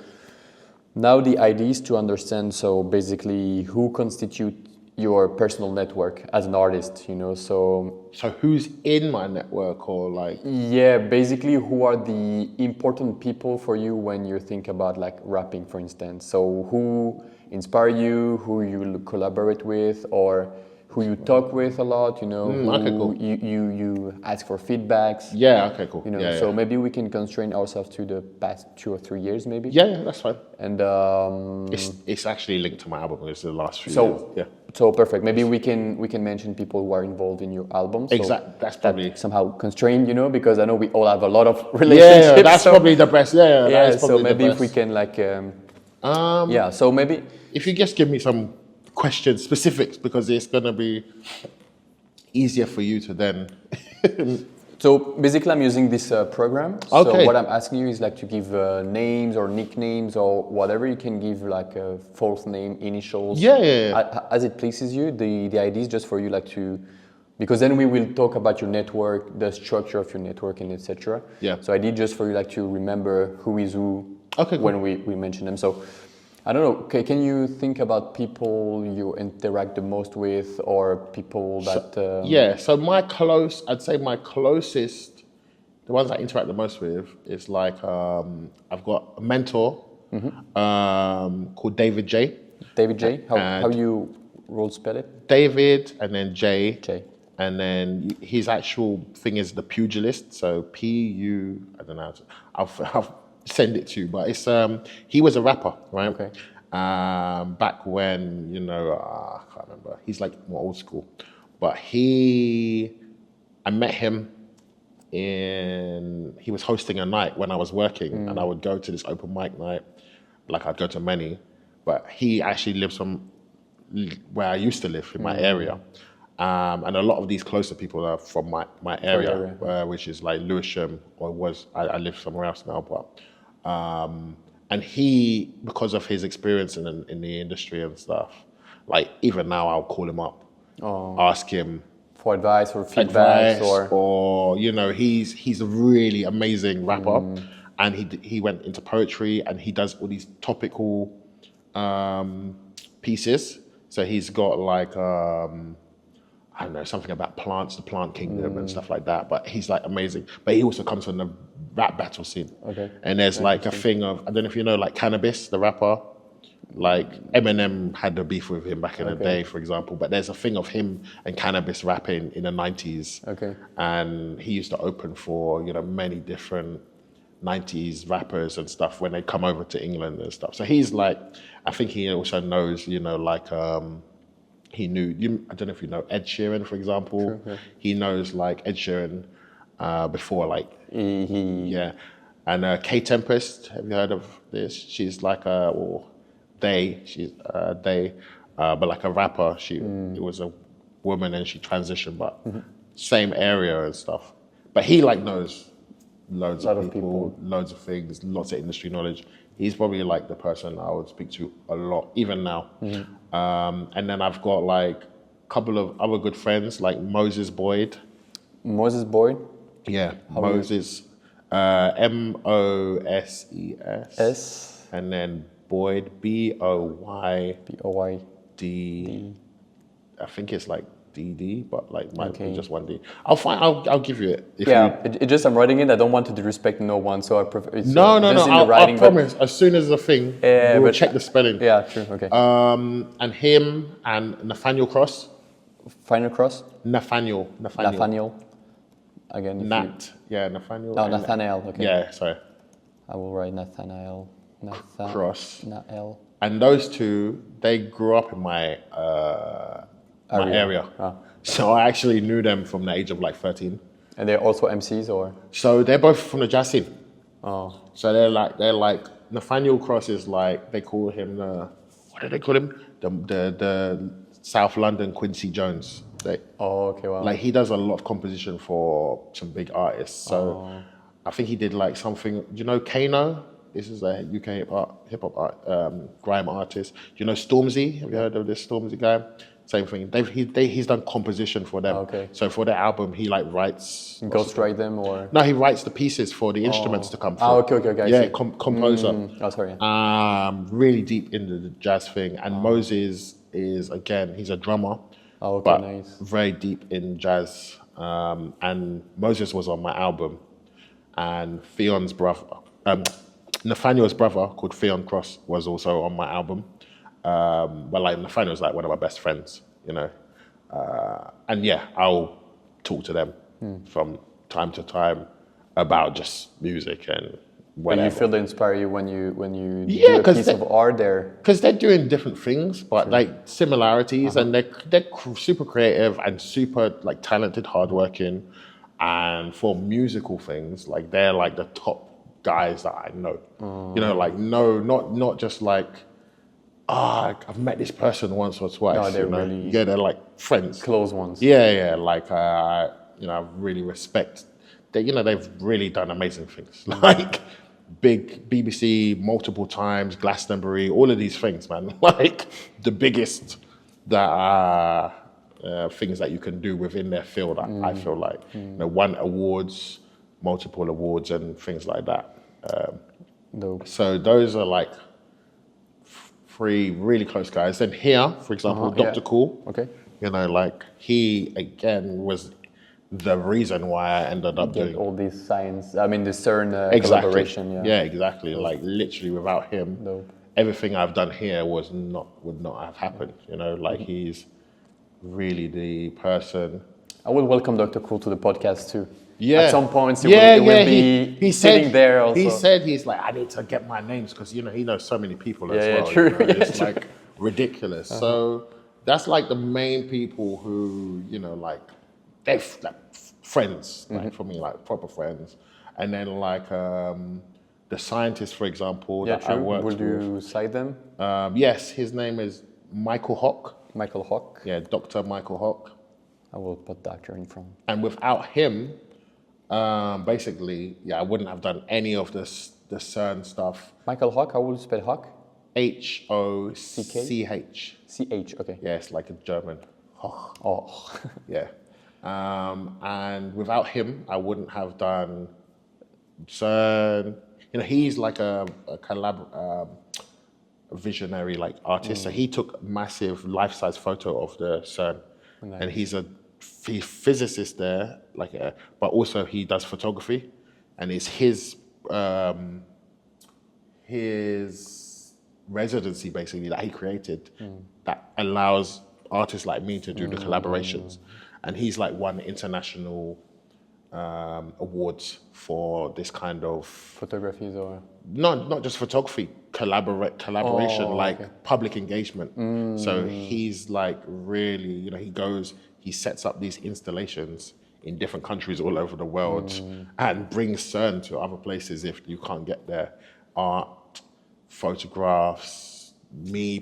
now the idea is to understand. So basically, who constitute your personal network as an artist, you know. So So who's in my network or like? yeah, basically, who are the important people for you when you think about like rapping, for instance? So who inspire you, who you collaborate with, or who you talk with a lot, you know, Okay, who cool. you ask for feedbacks, Yeah, okay, cool. you know. Yeah, So yeah. maybe we can constrain ourselves to the past 2 or 3 years, maybe. Yeah, yeah, that's fine. And It's actually linked to my album. It's the last few so years. Yeah. so perfect. Maybe we can mention people who are involved in your album. So Exact. That's probably. that somehow constrained, you know, because I know we all have a lot of Yeah, relationships. yeah, that's so, probably the best. Yeah, yeah, that yeah. is So probably the maybe if we best. can like Um, yeah. So maybe if you just give me some questions, specifics, because it's gonna be easier for you to then. so basically I'm using this program. So Okay. what I'm asking you is like to give names or nicknames or whatever. You can give like a false name, initials. Yeah, yeah, yeah. As it pleases you. The idea is just for you like to. Because then we will talk about your network, the structure of your network, and etc. Yeah. So I did just for you like to remember who is who Okay, cool. when we mention them. So I don't know. Can you think about people you interact the most with, or people that? Yeah, so I'd say my closest, the ones I interact the most with is like, I've got a mentor called David J. David J. How And- you roll spell it? David and then J. J. And then his actual thing is the pugilist. So P-U, I don't know. I'll send it to you. But it's, he was a rapper, right? Okay. Back when, you know, I can't remember. He's like more old school. But I met him he was hosting a night when I was working, and I would go to this open mic night, like I'd go to many, but he actually lives from where I used to live in my area. And a lot of these closer people are from my area, which is like Lewisham, I live somewhere else now, but, and he, because of his experience in the industry and stuff, like even now I'll call him up, ask him, For advice or feedback or you know, he's a really amazing rapper, and he went into poetry, and he does all these topical pieces. So he's got like I don't know, something about plants, the plant kingdom and stuff like that. But he's like amazing. But he also comes from the rap battle scene. Okay. And there's like a thing of, I don't know if you know, like Cannabis, the rapper. Like Eminem had a beef with him back in the day, for example. But there's a thing of him and Cannabis rapping in the 90s. Okay. And he used to open for, you know, many different 90s rappers and stuff when they come over to England and stuff. So he's like, I think he also knows, you know, like he knew, I don't know if you know Ed Sheeran, for example. Sure, yeah. He knows like Ed Sheeran before, like, Yeah. And K Tempest, have you heard of this? She's like but like a rapper. It was a woman and she transitioned, but same area and stuff. But he like knows loads of people, loads of things, lots of industry knowledge. He's probably like the person I would speak to a lot, even now. And then I've got like a couple of other good friends, like Moses Boyd. Moses Boyd. Yeah, Moses, Moses. S. And then Boyd, Boyd. D. I think it's like DD, but like might be just one D. I'll give you it. It just I'm writing it. I don't want to disrespect no one, so I prefer. It's, No. Writing, I promise. As soon as the thing, we'll check the spelling. Yeah, true. Okay. And him and Nathaniel Cross. Final cross. Nathaniel. Again. Nathaniel. No, Nathaniel. Okay. Yeah, sorry. I will write Nathaniel. Cross. Nael. And those two, they grew up in my area. So I actually knew them from the age of like 13. And they're also MCs, or? So they're both from the jazz scene. Oh. So they're like Nathaniel Cross is like, they call him what do they call him? The South London Quincy Jones. Okay, wow. Like he does a lot of composition for some big artists. So I think he did like something. Do you know Kano? This is a UK hip hop grime artist. Do you know Stormzy? Have you heard of this Stormzy guy? Same thing. He's done composition for them. Okay. So for their album, he like writes. Ghostwrite them, or? No, he writes the pieces for the instruments to come through. Okay. Yeah, composer. Oh, sorry. Really deep into the jazz thing. And Moses is again, he's a drummer, Oh, okay, but nice. very deep in jazz. And Moses was on my album, and Theon's brother, Nathaniel's brother called Theon Cross was also on my album. But like Nathaniel's like one of my best friends, you know. And yeah, I'll talk to them from time to time about just music and But you whatever. feel they inspire you when you Yeah, do a 'cause piece they- of art there. Because they're doing different things, but like similarities, and they're super creative and super like talented, hardworking, and for musical things, like they're like the top guys that I know. You know, like not just like I've met this person once or twice. No, they're you know? really Yeah, they're like friends. Close ones. Yeah, like you know, I really respect. They, you know, they've really done amazing things. Like big BBC multiple times, Glastonbury, all of these things, man. Like the biggest that are things that you can do within their field. I feel like you know, won awards, multiple awards, and things like that. Dope. So those are like three really close guys. Then here, for example, Yeah. Dr. Cool. Okay. You know, like he again was the reason why I ended up Get doing all these science. I mean, the CERN exactly. collaboration. Yeah. Yeah, exactly. Like literally, without him, Dope. everything I've done here would not have happened. You know, like Mm-hmm. he's really the person. I will welcome Dr. Cool to the podcast too. Yeah. At some points, yeah, will be he sitting said, there also. He said he's like, I need to get my names because you know he knows so many people as Yeah, well. true. You know? Yeah, It's true. like ridiculous. So that's like the main people who you know like they're like friends like for me, like proper friends. And then like the scientist, for example, Yeah, that I true. worked Would with. you cite them? Yes, his name is Michael Hock. Michael Hock. Yeah, Dr. Michael Hock. I will put doctor in front. And without him, basically, yeah, I wouldn't have done any of this the CERN stuff. Michael Hock. How will you spell Hock? Hoch. CH. Okay. Yeah, it's like a German. Hoch. Oh. Yeah. And without him, I wouldn't have done CERN. You know, he's like a visionary like artist. So he took massive life-size photo of the CERN, and he's a physicist there, like, but also he does photography, and it's his residency basically that he created that allows artists like me to do the collaborations, and he's like won international awards for this kind of Photographies or not just photography, collaboration, like public engagement. So he's like really, you know, he sets up these installations in different countries all over the world and brings CERN to other places if you can't get there. Art, photographs,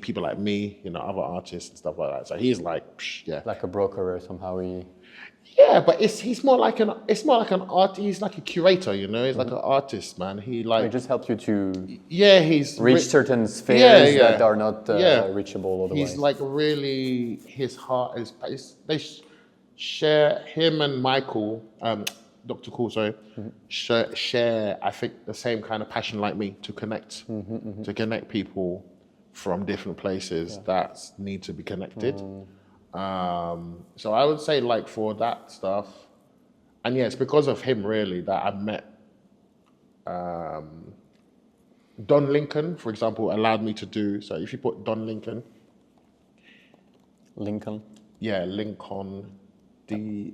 people like me, you know, other artists and stuff like that. So he's like, yeah. like a broker or somehow he. Yeah, but he's more like an art. He's like a curator, you know. He's like an artist, man. He like It just helps you to he's reach certain spheres yeah. that are not reachable otherwise. He's like really his heart is they share him and Michael, Dr. Cool, sorry, share I think the same kind of passion like me to connect to connect people from different places that need to be connected. So I would say like for that stuff, and yeah, it's because of him really that I met Don Lincoln, for example, allowed me to do, so if you put Don Lincoln. Lincoln. Yeah, Lincoln, Don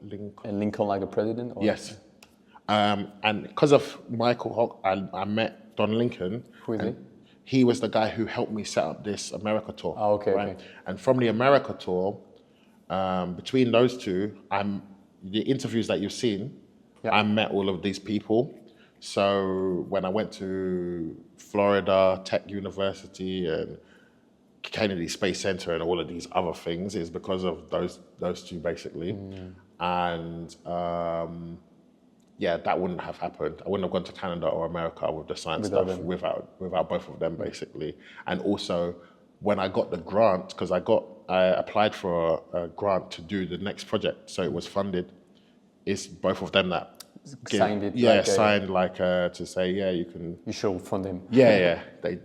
Lincoln. And Lincoln like the president? Or? Yes. And because of Michael Hock, I met Don Lincoln. Who is he? He was the guy who helped me set up this America tour. Oh, okay, right? okay. And from the America tour, between those two, the interviews that you've seen, I met all of these people. So when I went to Florida Tech University and Kennedy Space Center and all of these other things, is because of those two basically. And yeah, that wouldn't have happened. I wouldn't have gone to Canada or America with the science stuff without both of them, basically. And also, when I got the grant, because I applied for a grant to do the next project, so it was funded. It's both of them that signed it. Yeah, like, signed to say, yeah, you can. you should fund him. Yeah. They,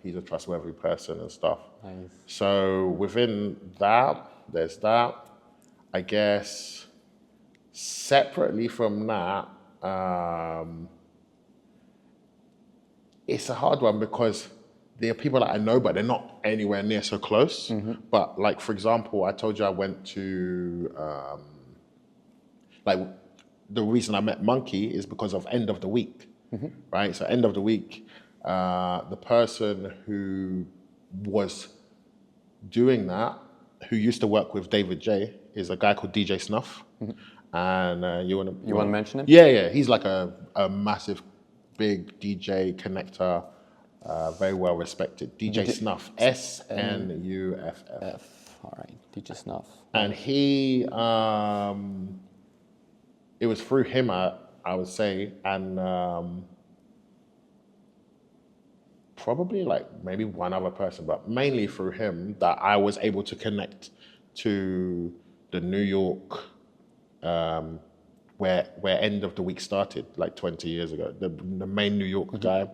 he's a trustworthy person and stuff. Nice. So within that, there's that. I guess separately from that, it's a hard one because there are people that I know, but they're not anywhere near so close. But like, for example, I told you I went to, like, the reason I met Monkey is because of End of the Week, right? So End of the Week, the person who was doing that, who used to work with David J, is a guy called DJ Snuff. And you want to mention him? Yeah. He's like a massive, big DJ connector, very well respected. DJ Snuff, Snuff. All right, DJ Snuff. And he, it was through him, I would say, and probably like maybe one other person, but mainly through him that I was able to connect to the New York, where End of the Week started, like 20 years ago, the main New York guy.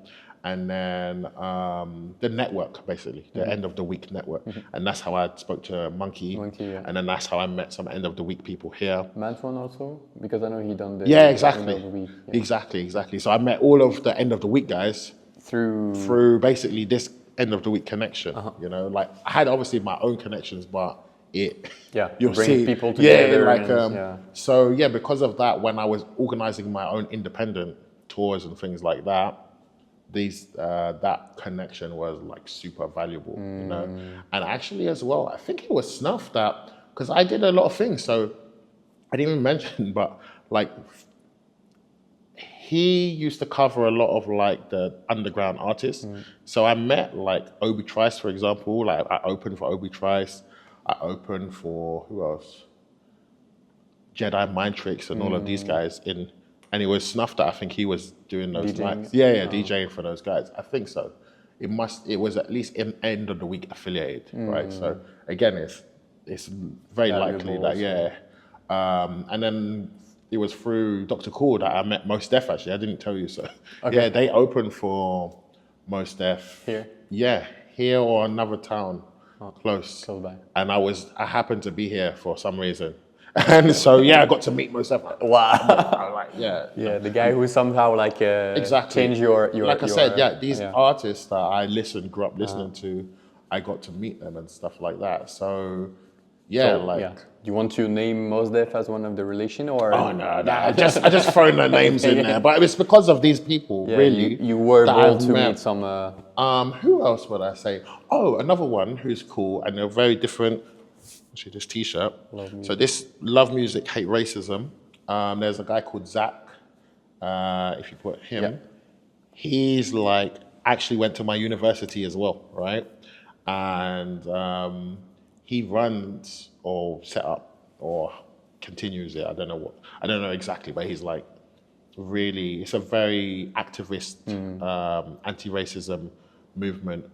And then the network, basically, the End of the Week network. And that's how I spoke to Monkey. Yeah. And then that's how I met some End of the Week people here. Manfron also? Because I know he done the Yeah, exactly. End of the Week. Yeah. Exactly. So I met all of the End of the Week guys through basically this End of the Week connection. Like I had obviously my own connections, but you'll bring see people together. So because of that, when I was organizing my own independent tours and things like that, that connection was like super valuable, And actually as well, I think it was Snuff that, because I did a lot of things, so I didn't even mention, but like he used to cover a lot of like the underground artists. So I met like Obi Trice, for example. Like I opened for Obi Trice. I opened for who else? Jedi Mind Tricks and all of these guys and it was Snuff that I think he was doing those DJing? nights. Yeah, DJing for those guys. I think so. It was at least in End of the Week affiliated, right? So again, it's very likely that and then it was through Dr. Cool that I met Mos Def actually. I didn't tell you so. Okay. Yeah, they opened for Mos Def. Here? Yeah, here or another town close by. And I happened to be here for some reason. And so, I got to meet Mos Def. Wow. Yeah, the guy who somehow exactly changed your like I said, these artists that I grew up listening to, I got to meet them and stuff like that. So, Do you want to name Mos Def as one of the relation or? Oh no, I just thrown their names in there, but it was because of these people, really. You were able to meet some. Who else would I say? Oh, another one who's cool and they're very different. Actually, this T-shirt. So this Love Music, Hate Racism. There's a guy called Zach. If you put him, he's like actually went to my university as well, right? And he runs or set up or continues it. I don't know exactly, but he's like really. It's a very activist, anti-racism movement.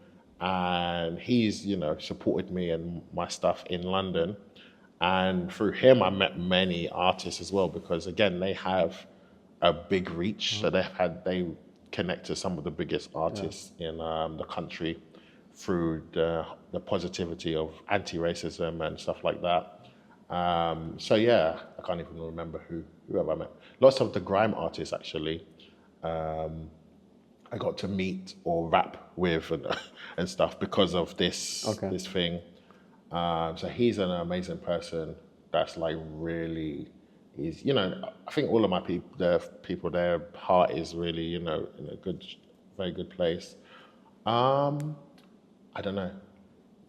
And he's, supported me and my stuff in London. And through him, I met many artists as well, because again, they have a big reach. So they connect to some of the biggest artists in the country through the positivity of anti-racism and stuff like that. I can't even remember whoever I met. Lots of the grime artists, actually. I got to meet or rap with and stuff because of this thing. So he's an amazing person. That's like really, I think all of my people, their heart is really, in a very good place. I don't know.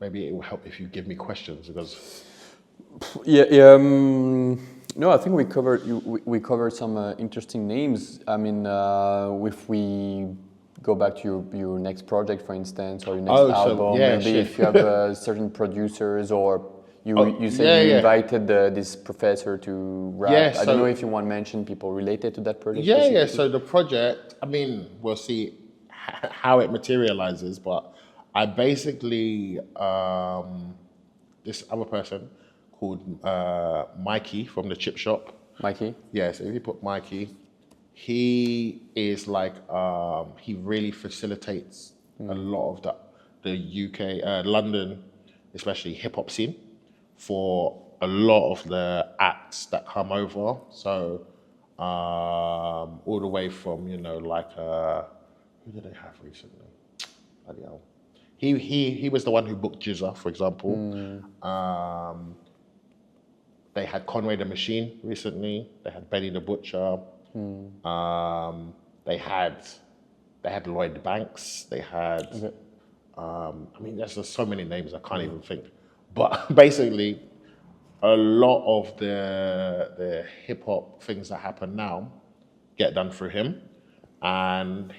Maybe it will help if you give me questions because. No, I think we covered some interesting names. I mean, if we go back to your next project, for instance, or your next album, if you have certain producers or you said you invited this professor to rap. I don't know if you want to mention people related to that project. Yeah. So the project, I mean, we'll see how it materializes, but I basically this other person called Mikey from the Chip Shop. Mikey? Yeah, so if you put Mikey, he is like he really facilitates a lot of the UK London, especially hip hop scene for a lot of the acts that come over. So all the way from like who did they have recently? Bloody hell. He was the one who booked Jizza, for example. They had Conway the Machine recently. They had Benny the Butcher. They had Lloyd Banks. They had, I mean, there's just so many names I can't even think. But basically, a lot of the hip hop things that happen now get done through him, and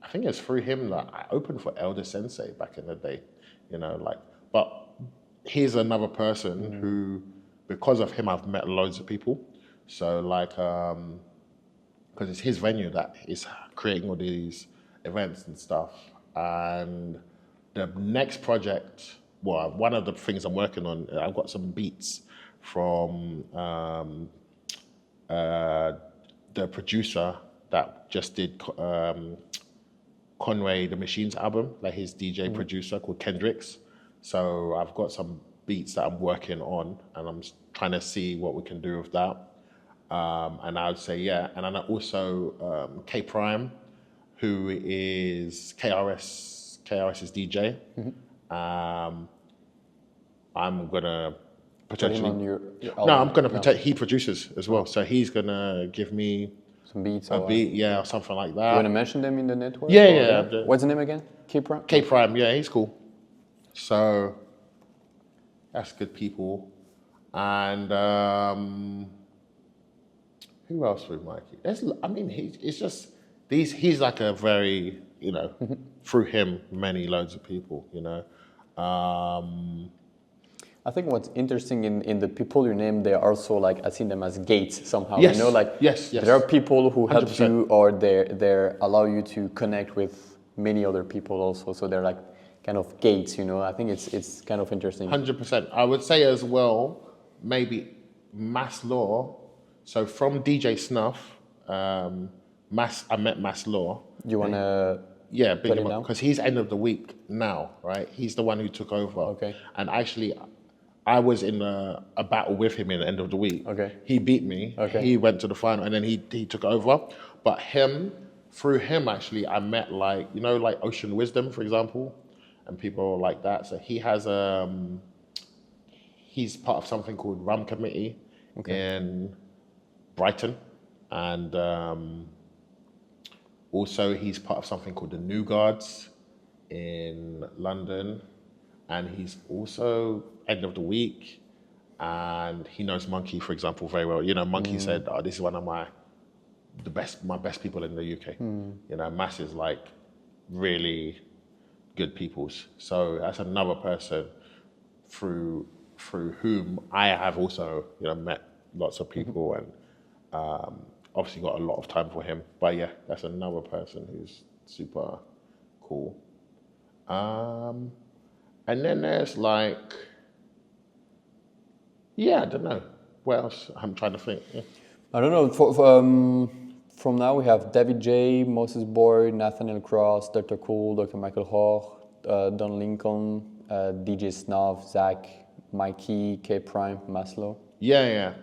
I think it's through him that I opened for Elder Sensei back in the day, but he's another person who, because of him, I've met loads of people. So because it's his venue that is creating all these events and stuff. And the next project, well, one of the things I'm working on, I've got some beats from the producer that just did Conway the Machine's album, like his DJ producer called Kendricks. So I've got some beats that I'm working on, and I'm trying to see what we can do with that. And I would say, yeah. And then also K Prime, who is KRS's DJ. I'm gonna potentially. I'm gonna he produces as well, so he's gonna give me some beats, a beat, or something like that. You want to mention them in the network? Yeah. What's the name again? K Prime. K Prime, yeah, he's cool. So that's good people. And who else with Mikey? He's like a very, through him, loads of people, I think what's interesting in the people you name, they are also like, I see them as gates somehow. Yes. Yes. There are people who help 100%. you, or they allow you to connect with many other people also. So they're like kind of gates, I think it's kind of interesting. 100%. I would say as well, maybe Mass Law. So from DJ Snuff, I met Mass Law. You want to? Yeah, big him up, because he's end of the week now, right? He's the one who took over. Okay. And actually, I was in a battle with him in the end of the week. Okay. He beat me. Okay. He went to the final, and then he took over. But through him, actually, I met like Ocean Wisdom, for example, and people like that. So he has he's part of something called Rum Committee in Brighton, and also he's part of something called the New Guards in London, and he's also end of the week, and he knows Monkey, for example, very well. Monkey said, "Oh, this is one of my best people in the UK." Mass is like really good peoples. So that's another person through whom I have also met lots of people, and obviously got a lot of time for him. But yeah, that's another person who's super cool. And then there's I don't know. What else? I'm trying to think. Yeah. I don't know. From now we have David J, Moses Boyd, Nathaniel Cross, Dr. Cool, Dr. Michael Hoch, Don Lincoln, DJ Snuff, Zach, Mikey, K Prime, Maslow. Yeah.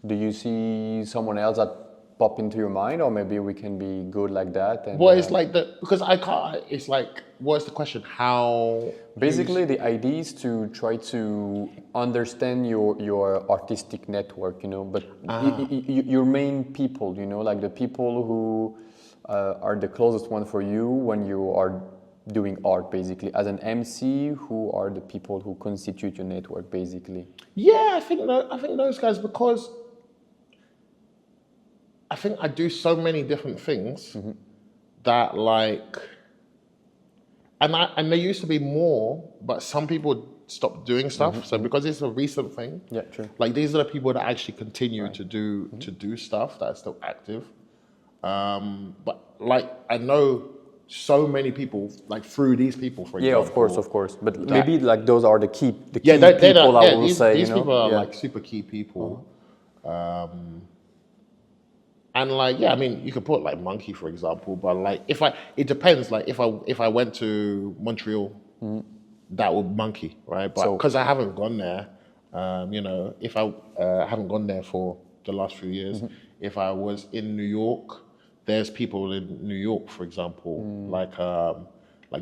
Do you see someone else that pop into your mind, or maybe we can be good like that? And, well, it's because I can't. It's like, what's the question? How? Basically, the idea is to try to understand your artistic network, but your main people, like the people who are the closest one for you when you are doing art, basically. As an MC, who are the people who constitute your network, basically? Yeah, I think those guys, because I think I do so many different things that and there used to be more, but some people stopped doing stuff. So because it's a recent thing, yeah, true. Like these are the people that actually continue to do stuff that are still active. But I know so many people through these people, for example. Yeah, of course. But maybe those are the key people. I will say. These people are super key people. And like, yeah, I mean, you could put like monkey, for example, but like, it depends. Like, if I went to Montreal, that would monkey, right? But So- because I haven't gone there, if I haven't gone there for the last few years, if I was in New York, there's people in New York, for example, like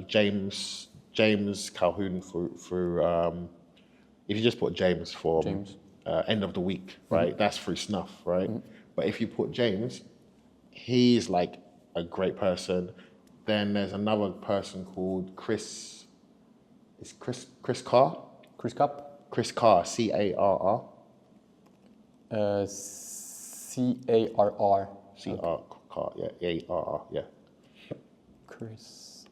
James Calhoun through if you just put James for James. end of the week, right? That's through Snuff, right? But if you put James, he's like a great person. Then there's another person called Chris. Is Chris Carr? Chris Cup? Chris Carr, Carr. Carr. Carr, yeah, Arr, yeah. Chris.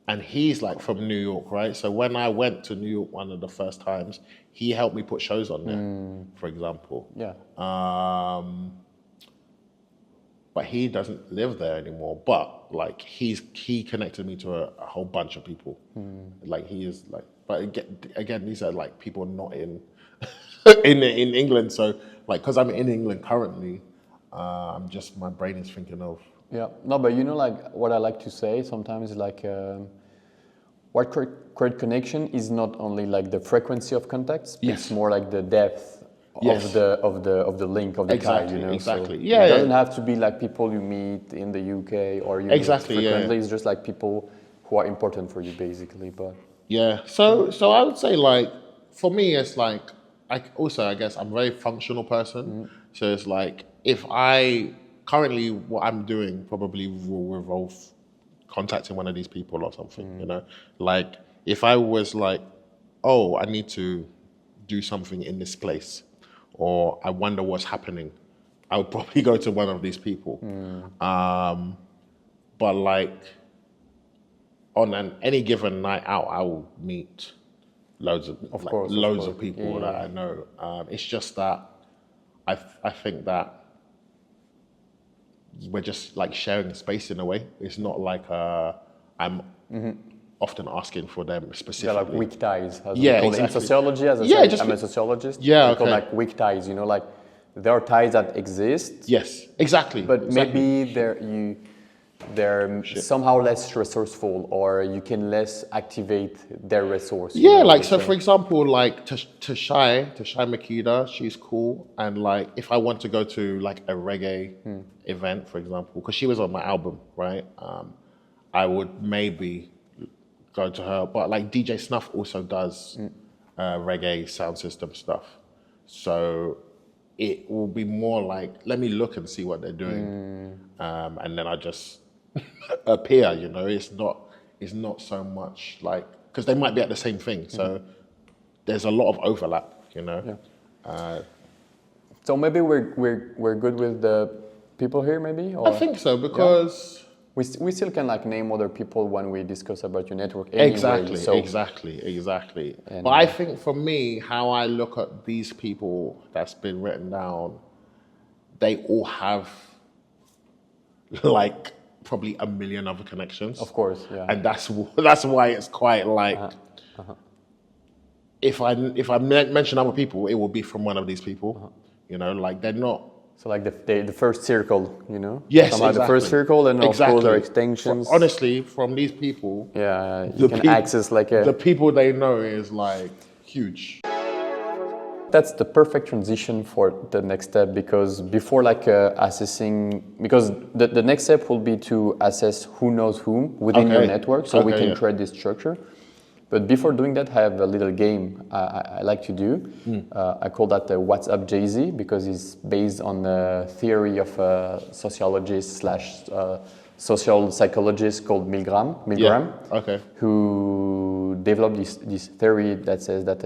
And he's like from New York, right? So when I went to New York one of the first times, he helped me put shows on there, for example. Yeah. But he doesn't live there anymore. But like he connected me to a whole bunch of people. Like he is like, but again, these are like people not in in England. So like, because I'm in England currently, my brain is thinking of. Yeah, no, but like what I like to say sometimes is like what create connection is not only like the frequency of contacts, Yes. it's more like the depth Yes. of the link of the tie. Exactly. So Yeah, it yeah. doesn't have to be like people you meet in the UK or you Exactly, meet yeah. frequently. It's just like people who are important for you, basically. But Yeah. So I would say like for me it's like I guess I'm a very functional person. So it's like if I currently what I'm doing probably will revolve contacting one of these people or something, Like if I was like, oh, I need to do something in this place or I wonder what's happening, I would probably go to one of these people. But like on any given night out, I will meet loads of people Yeah, that yeah. I know. It's just that I think that we're just like sharing space in a way. It's not like I'm often asking for them they're specifically. like weak ties, as Yeah, we call it in exactly. sociology. As I Yeah, said, just I'm a sociologist. Yeah, we call okay. like weak ties. Like there are ties that exist, Yes, exactly. but exactly. maybe they're somehow less resourceful, or you can less activate their resource. Yeah, like so. For example, like Tashai Makida, she's cool, and like if I want to go to like a reggae event, for example, because she was on my album, right? I would maybe go to her, but like DJ Snuff also does reggae sound system stuff, so it will be more like let me look and see what they're doing, and then I just appear. It's not so much like because they might be at the same thing, so there's a lot of overlap. Yeah. So maybe we're good with the people here, maybe. Or? I think so because we still can like name other people when we discuss about your network. Anyway, exactly. But I think for me, how I look at these people that's been written down, they all have like probably a million other connections. Of course, yeah. And that's why it's quite like if I mention other people, it will be from one of these people. Like they're not. So like the first circle, Yes, somehow exactly. the first circle, and of course there are extensions. Honestly, from these people, you can access like the people they know is like huge. That's the perfect transition for the next step, because before like assessing, because the next step will be to assess who knows whom within your network, so we can create this structure. But before doing that, I have a little game I like to do. I call that What's Up Jay-Z, because it's based on the theory of a sociologist / social psychologist called Milgram, who developed this theory that says that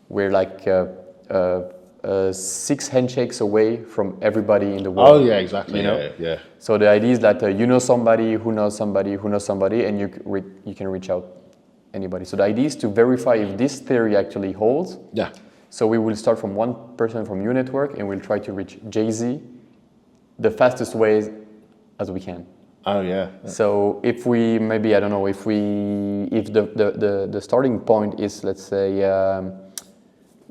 we're like 6 handshakes away from everybody in the world. Oh yeah, exactly. Yeah. So the idea is that you know somebody who knows somebody who knows somebody, and you can reach out anybody. So the idea is to verify if this theory actually holds. Yeah. So we will start from one person from your network, and we'll try to reach Jay-Z the fastest way as we can. Oh yeah. So if we maybe, I don't know, if the starting point is, let's say,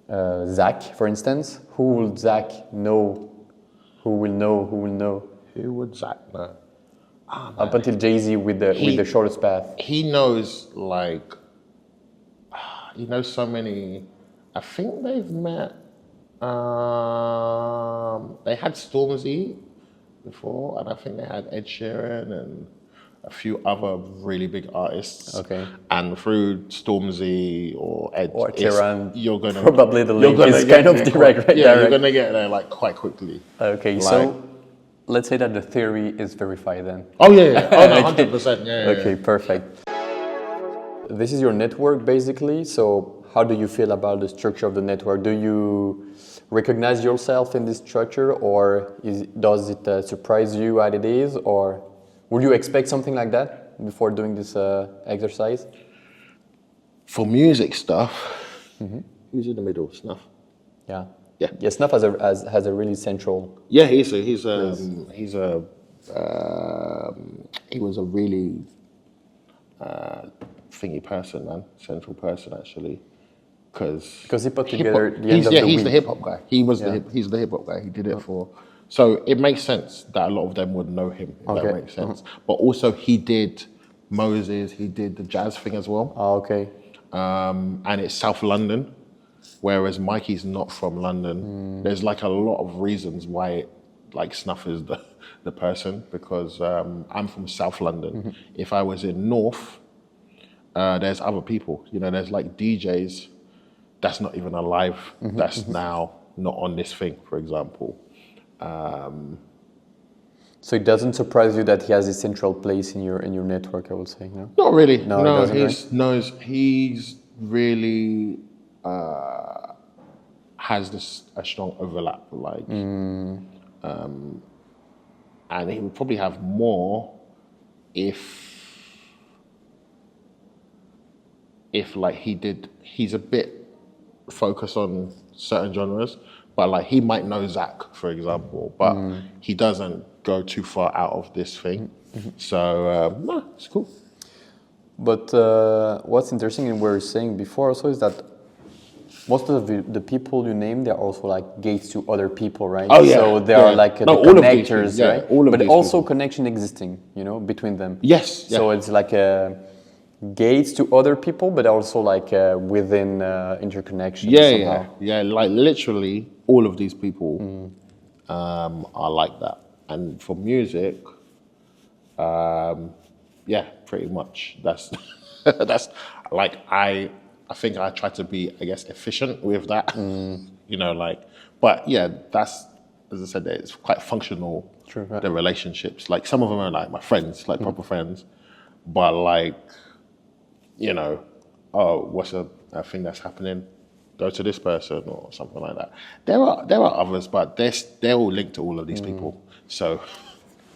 Zach, for instance, who will Zach know? Who will know? Who will know? Who would Zach know? Up until Jay-Z with the shortest path. He knows like he knows so many. I think they've met. They had Stormzy before, and I think they had Ed Sheeran and a few other really big artists. Okay. And through Stormzy or Ed, Or Kieran, you're gonna probably the link is kind of direct. Right? Yeah, you're gonna get there like quite quickly. Okay, like, so let's say that the theory is verified then. Oh yeah. Oh no, 100%. Yeah. Okay, perfect. This is your network basically. So how do you feel about the structure of the network? Do you recognize yourself in this structure, or does it surprise you as it is, or would you expect something like that before doing this exercise? For music stuff, who's in the middle? Snuff. Yeah. Yeah. Yeah. Snuff has a really central. Yeah, he was a really thingy person, man, central person actually, because he put together the end of the he's week. the hip hop guy. He's the hip hop guy. He did it for. So it makes sense that a lot of them would know him. If that makes sense. But also he did Moses. He did the jazz thing as well. Oh, okay. And it's South London, whereas Mikey's not from London. There's like a lot of reasons why, like Snuff is the person, because I'm from South London. If I was in North, there's other people. You know, there's like DJs that's not even alive. That's now not on this thing, for example. So it doesn't surprise you that he has a central place in your network, I would say, no? Not really. No, He's really has a strong overlap, like, and he would probably have more if like he's a bit focused on certain genres, but like he might know Zach, for example, but he doesn't go too far out of this thing. So no, it's cool. But what's interesting in what you're saying before also is that most of the people you name, they're also like gates to other people, right? Oh yeah. So they are like the connectors, right? But also connection existing, you know, between them. Yes. So it's like gates to other people, but also like within interconnection. Yeah. Like literally, all of these people are like that. And for music, yeah, pretty much. That's that's like I think I try to be, I guess, efficient with that. You know, like, but yeah, that's, as I said, it's quite functional. True, right. The relationships, like some of them are like my friends, like proper friends, but like, you know, oh, what's a thing that's happening? Go to this person or something like that. There are others, but they're all linked to all of these people. So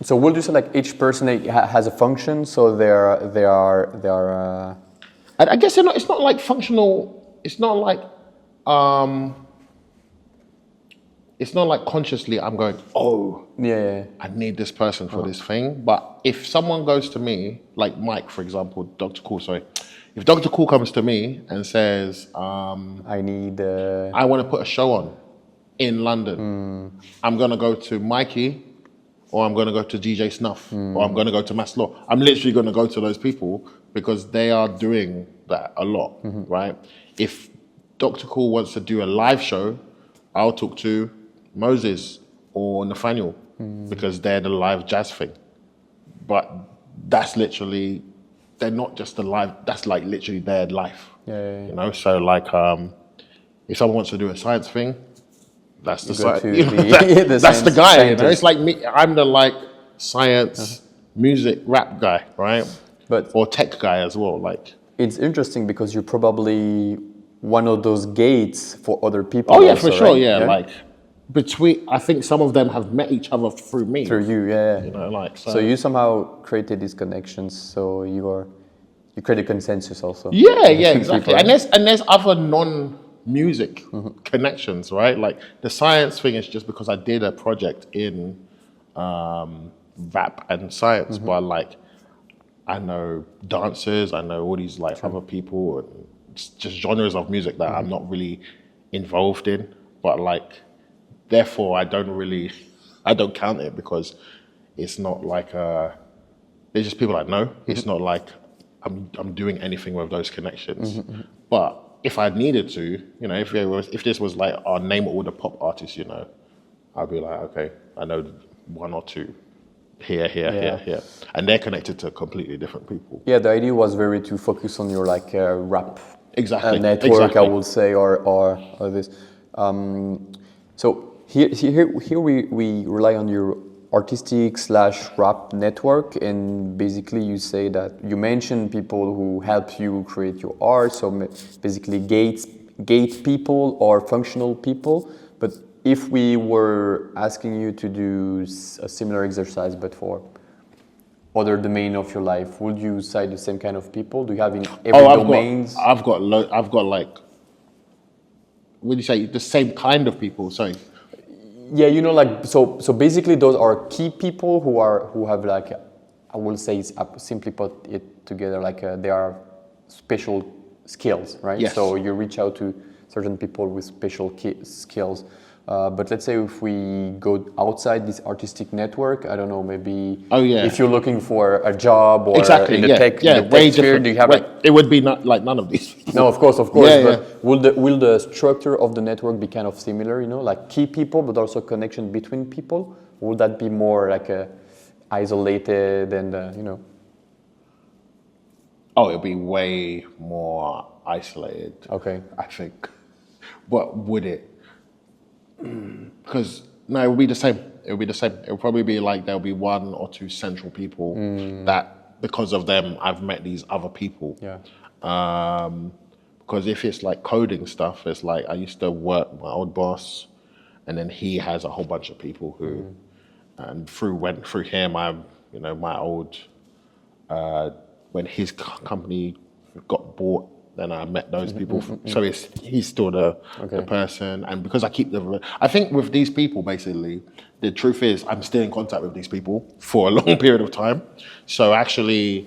would you say like each person has a function? So they are. I guess it's not like functional. It's not like consciously I'm going, oh, Yeah. I need this person for this thing. But if someone goes to me, like Mike, for example, Dr. Cool, sorry. If Dr. Cool comes to me and says, I want to put a show on in London, I'm going to go to Mikey, or I'm going to go to DJ Snuff, or I'm going to go to Maslow. I'm literally going to go to those people because they are doing that a lot, right? If Dr. Cool wants to do a live show, I'll talk to Moses or Nathaniel because they're the live jazz thing. But that's literally, they're not just the live, that's like literally their life. Yeah. You know, so like if someone wants to do a science thing, that's the go to that's the guy. scientist. You know, it's like me. I'm the like science, music, rap guy, right? Or tech guy as well. Like it's interesting because you're probably one of those gates for other people. Oh yeah, also, for sure. right? Yeah, like I think some of them have met each other through me. Through you, yeah. You know, like so you somehow created these connections. So you create a consensus also. Yeah, exactly. And there's other non-music connections, right? Like the science thing is just because I did a project in rap and science, but like I know dancers, I know all these like other people, and it's just genres of music that I'm not really involved in, but like, therefore I don't count it because it's not like they're just people I know. It's not like I'm doing anything with those connections. But if I needed to, if this was like our name all the pop artists, I'd be like, okay, I know one or two here, and they're connected to completely different people. Yeah, the idea was very to focus on your like rap Exactly. network, I would say, or this. So here we rely on your artistic / rap network, and basically you say that you mention people who help you create your art. So basically gate people or functional people. But if we were asking you to do a similar exercise but for other domain of your life, would you cite the same kind of people? Do you have in every domains? I've got like, would you say the same kind of people? Sorry. Yeah, like so basically those are key people who have like, I will say, simply put it together, like they are special skills, right? Yes. So you reach out to certain people with special skills. But let's say if we go outside this artistic network, I don't know, maybe if you're looking for a job or in the tech sphere, do you have it would be not like none of these. No, of course. But will the structure of the network be kind of similar? Like key people, but also connection between people. Would that be more like isolated and Oh, it'll be way more isolated. Okay. I think. But would it? Because no, it will be the same. It will be the same. It will probably be like there'll be one or two central people that because of them I've met these other people. Yeah. Because if it's like coding stuff, it's like I used to work with my old boss, and then he has a whole bunch of people who, and went through him. My old when his company got bought. Then I met those people. So he's still the person. And because I I think with these people, basically, the truth is I'm still in contact with these people for a long period of time. So actually,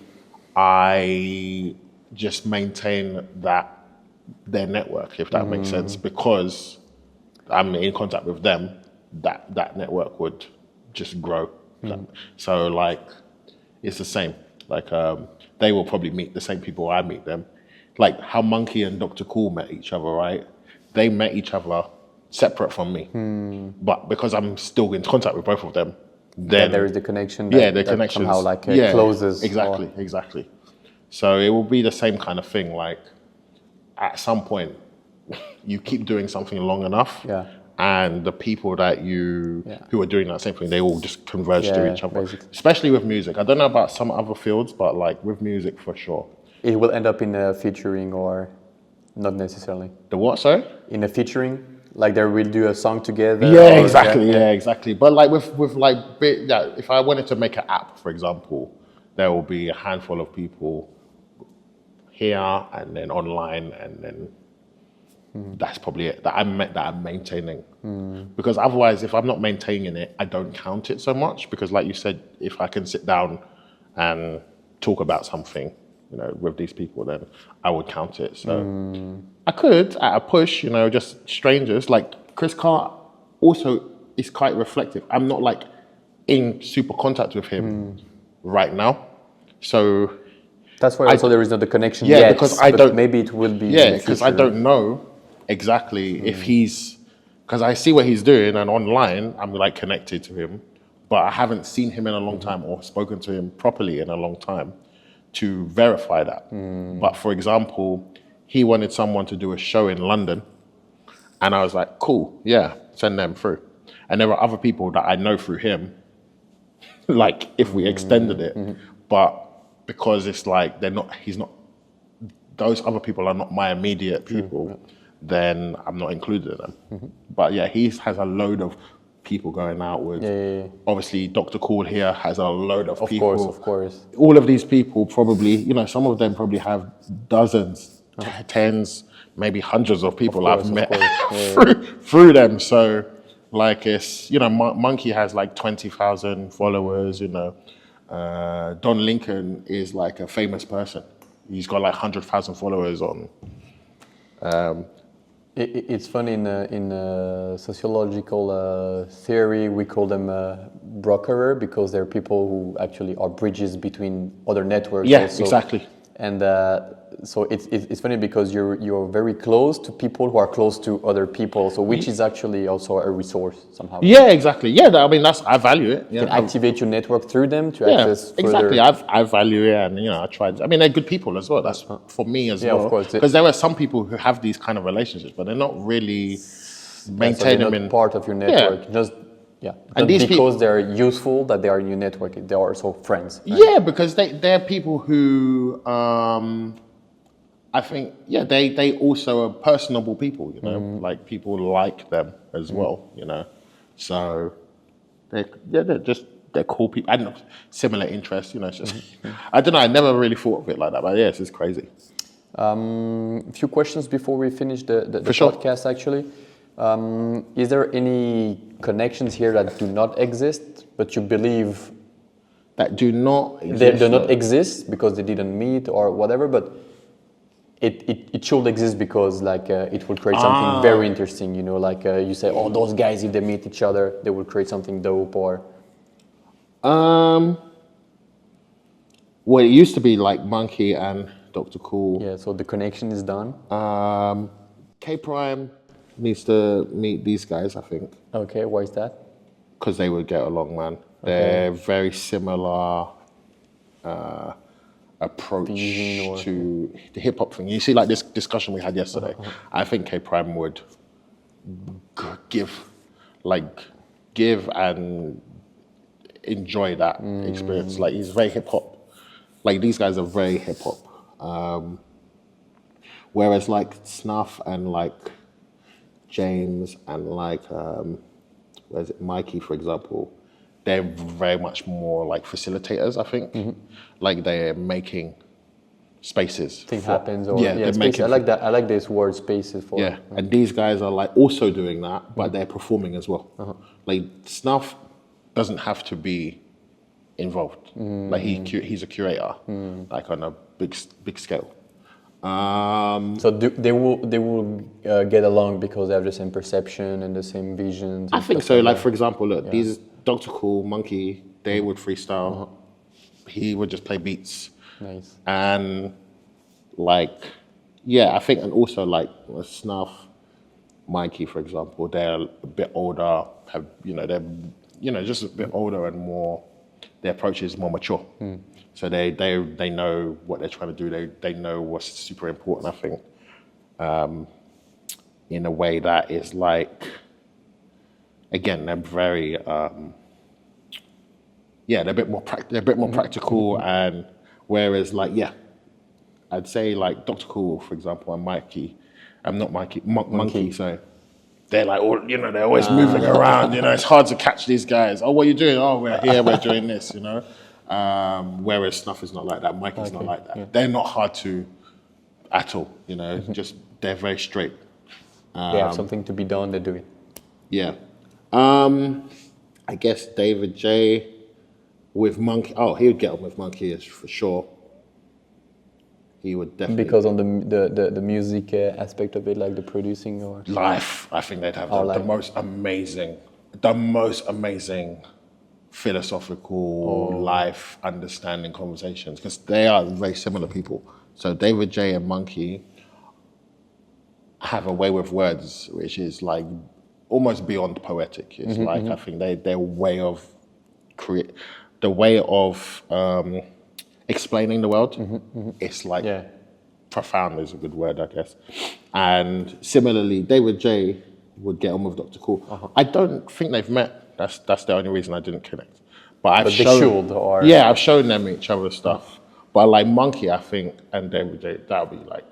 I just maintain their network, if that makes sense, because I'm in contact with them, that network would just grow. So like, it's the same. Like they will probably meet the same people I meet them. Like how Monkey and Dr. Cool met each other, right? They met each other separate from me. But because I'm still in contact with both of them, then there is the connection the connection somehow like closes. Exactly. So it will be the same kind of thing. Like at some point, you keep doing something long enough, and the people that who are doing that same thing, they all just converge to each other. Basically. Especially with music. I don't know about some other fields, but like with music for sure. It will end up in a featuring or not necessarily? The what, sorry? In a featuring? Like they will do a song together? Yeah, exactly. But like with like, if I wanted to make an app, for example, there will be a handful of people here and then online, and then that's probably it that I'm maintaining. Because otherwise, if I'm not maintaining it, I don't count it so much. Because like you said, if I can sit down and talk about something, with these people, then I would count it. So I could, at a push, just strangers. Like Chris Carr also is quite reflective. I'm not like in super contact with him right now. So that's why also there is not the connection yet. Because I don't. Maybe it will be. Yeah, because I don't know exactly if he's. Because I see what he's doing, and online I'm like connected to him, but I haven't seen him in a long time or spoken to him properly in a long time to verify that. But for example, he wanted someone to do a show in London, and I was like, cool, yeah, send them through. And there are other people that I know through him, like if we extended it, but because it's like those other people are not my immediate people, then I'm not included in them. But yeah, he has a load of people going out with. Obviously, Dr. Cool here has a load of people. Of course. All of these people probably, some of them probably have dozens, tens, maybe hundreds of people I've met through them. So, like, it's, Monkey has like 20,000 followers, Don Lincoln is like a famous person. He's got like 100,000 followers on It's funny in sociological theory we call them brokerer because they're people who actually are bridges between other networks. Yeah, also. exactly. And so it's funny because you're very close to people who are close to other people. So which is actually also a resource somehow. Yeah, exactly. Yeah, I mean I value it. You Yeah, can activate your network through them to yeah, access further. exactly. I value it, and I tried. I mean, they're good people as well. That's for me as Yeah, well. of course. Because there are some people who have these kind of relationships, but they're not really So maintain they're them not in part of your network. Just And not these because they're useful that they are in your network. They are also friends. Right? Yeah, because they're people who I think they also are personable people. Like people like them as well. So they're cool people and similar interests. It's just I don't know. I never really thought of it like that, but yes, it's crazy. A few questions before we finish the For sure. podcast. Actually, is there any connections here that do not exist, but you believe That do not they exist. do not exist because they didn't meet or whatever, but it should exist because it will create something very interesting. You say, oh, those guys, if they meet each other, they will create something dope. Or Well, it used to be like Monkey and Dr. Cool. yeah, so the connection is done. K Prime needs to meet these guys, I think, Okay, why is that? because they would get along, man. They're very similar approach Vision or- to the hip hop thing. You see, like this discussion we had yesterday. I think K Prime would give and enjoy that experience. Like he's very hip hop. Like these guys are very hip hop. Whereas like Snuff and like James and like where's it, Mikey, for example, they're very much more like facilitators, I think. Like they're making spaces. Thing for- happens or they're spaces. making I like that. I like this word spaces for. yeah, and these guys are like also doing that, but they're performing as well. Like Snuff doesn't have to be involved. Like he's a curator, like on a big scale. So they will get along because they have the same perception and the same visions. I think so. Like for example, look, these Dr. Cool, Monkey, they would freestyle. He would just play beats. Nice. And like, yeah, I think, and also like Snuff, Mikey, for example, they're a bit older, they're just a bit older and more, their approach is more mature. So they know what they're trying to do. They know what's super important, I think, in a way that is like, again, they're very, they're a bit more practical, and whereas like, I'd say like Dr. Cool, for example, and Mikey, I'm not Mikey, Monkey, so they're like, they're always moving around, it's hard to catch these guys. Oh, what are you doing? Oh, we're here, we're doing this, Whereas Snuff is not like that, Mikey's not like that. Yeah. They're not hard to, at all, just, they're very straight. They have something to be done, they do it. Yeah. I guess David J with Monkey, he would get on with Monkey for sure. He would definitely. Because on the music aspect of it, like the producing or life, I think they'd have the most amazing philosophical life understanding conversations, because they are very similar people. So David J and Monkey have a way with words which is like almost beyond poetic. It's like I think their way of explaining the world, it's like profound is a good word, I guess. And similarly, David J would get on with Dr. Cool. I don't think they've met. That's the only reason I didn't connect. But I've shown them each other's stuff. But like Monkey, I think, and David J, that would be like,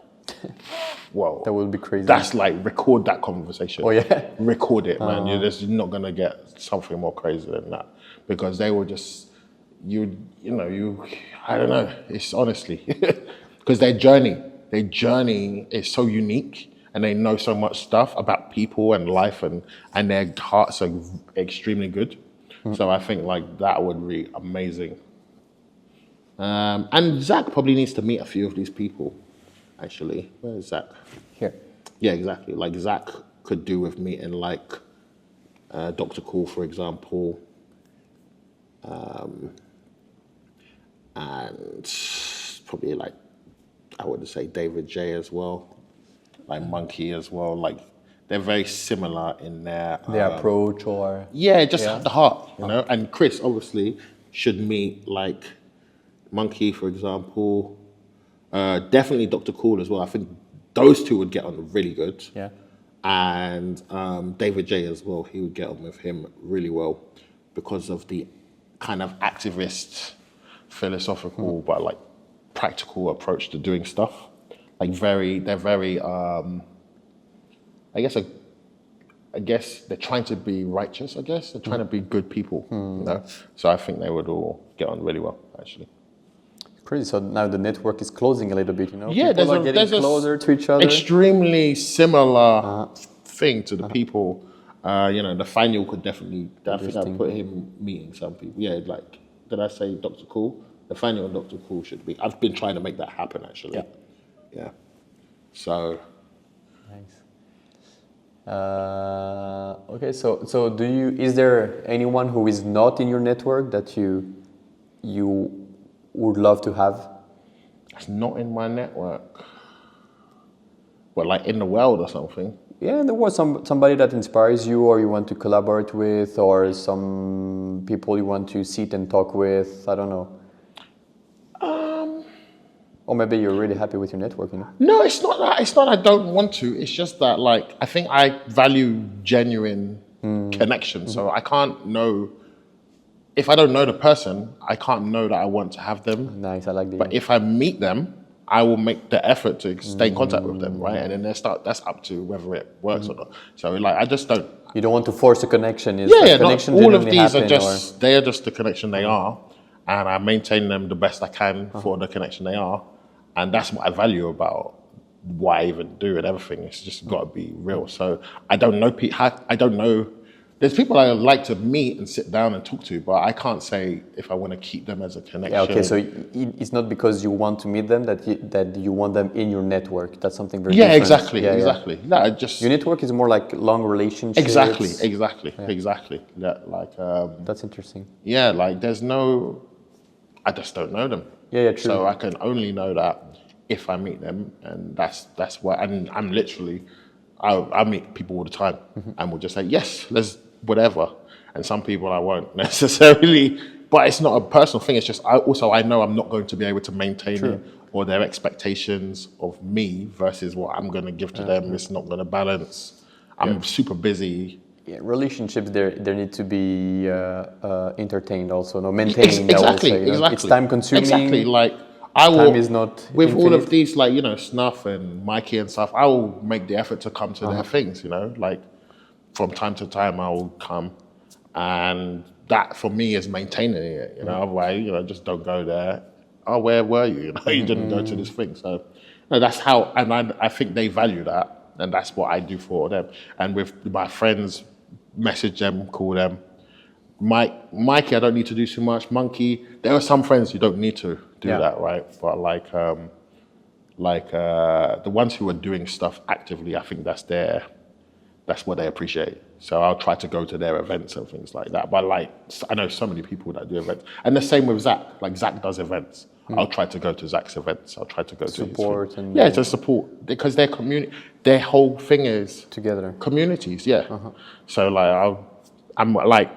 whoa. That would be crazy. That's like, record that conversation. Oh yeah? Record it, man. You're just not gonna get something more crazy than that. Because they will just, I don't know, it's honestly, because their journey is so unique, and they know so much stuff about people and life, and their hearts are extremely good. So I think like that would be amazing. And Zach probably needs to meet a few of these people, actually. Where is Zach? Here. Yeah, exactly. Like Zach could do with meeting like Dr. Cool, for example, and probably like I would say David J as well, like Monkey as well. Like they're very similar in their approach or yeah, just have the heart, you know. And Chris obviously should meet like Monkey, for example. Definitely Dr. Cool as well. I think those two would get on really good. Yeah. And David J as well, he would get on with him really well because of the kind of activist, philosophical, but like practical approach to doing stuff. Like they're very, I guess they're trying to be righteous, I guess. They're trying to be good people, you know? So I think they would all get on really well, actually. Crazy. So now the network is closing a little bit, you know? Yeah, People are getting closer to each other. Extremely similar thing to the people. You know, Nathaniel could definitely, I think I'd put him meeting some people. Yeah, like, did I say Dr. Cool? Nathaniel and Dr. Cool should be. I've been trying to make that happen, actually. Yeah. So. Nice. Okay, so is there anyone who is not in your network that you would love to have? It's not in my network. But like in the world or something? Yeah, there was somebody that inspires you or you want to collaborate with, or some people you want to sit and talk with, I don't know. Or maybe you're really happy with your network, you know? No, it's not that. It's not I don't want to. It's just that, like, I think I value genuine connection. So I can't know, if I don't know the person, I can't know that I want to have them. Nice, I like that. But if I meet them, I will make the effort to stay in contact with them, right? And then that's up to whether it works or not. So, like, I just don't. You don't want to force a connection. Not all of these are just, they are just the connection they are. And I maintain them the best I can for the connection they are. And that's what I value about what I even do and everything. It's just got to be real. So I don't know. I don't know. There's people I like to meet and sit down and talk to, but I can't say if I want to keep them as a connection. Yeah, okay. So it's not because you want to meet them that you want them in your network. That's something very different. Exactly. No, your network is more like long relationships. Exactly. Yeah, like that's interesting. Yeah, like there's no. I just don't know them. Yeah, true. So I can only know that if I meet them, and that's why. And I'm literally, I meet people all the time, and we'll just say yes, let's whatever. And some people I won't necessarily, but it's not a personal thing. It's just I know I'm not going to be able to maintain it, or their expectations of me versus what I'm going to give to them. It's not going to balance. I'm super busy. Yeah, relationships there need to be entertained also, no, maintained. Exactly. It's time consuming. Exactly, like time is not with infinite. All of these, like, you know, Snuff and Mikey and stuff. I will make the effort to come to their things, you know, like from time to time I will come, and that for me is maintaining it, you know. Otherwise, you know, just don't go there. Oh, where were you? You know, you didn't go to this thing. So no, that's how, and I think they value that, and that's what I do for them. And with my friends, message them, call them. Mikey, I don't need to do too much. Monkey, there are some friends you don't need to do that, right? But like the ones who are doing stuff actively, I think that's what they appreciate. So I'll try to go to their events and things like that. But like, I know so many people that do events, and the same with Zach. Like Zach does events. I'll try to go to Zach's events. I'll try to go to support his and to support, because their community, their whole thing is together communities. So like I'm like,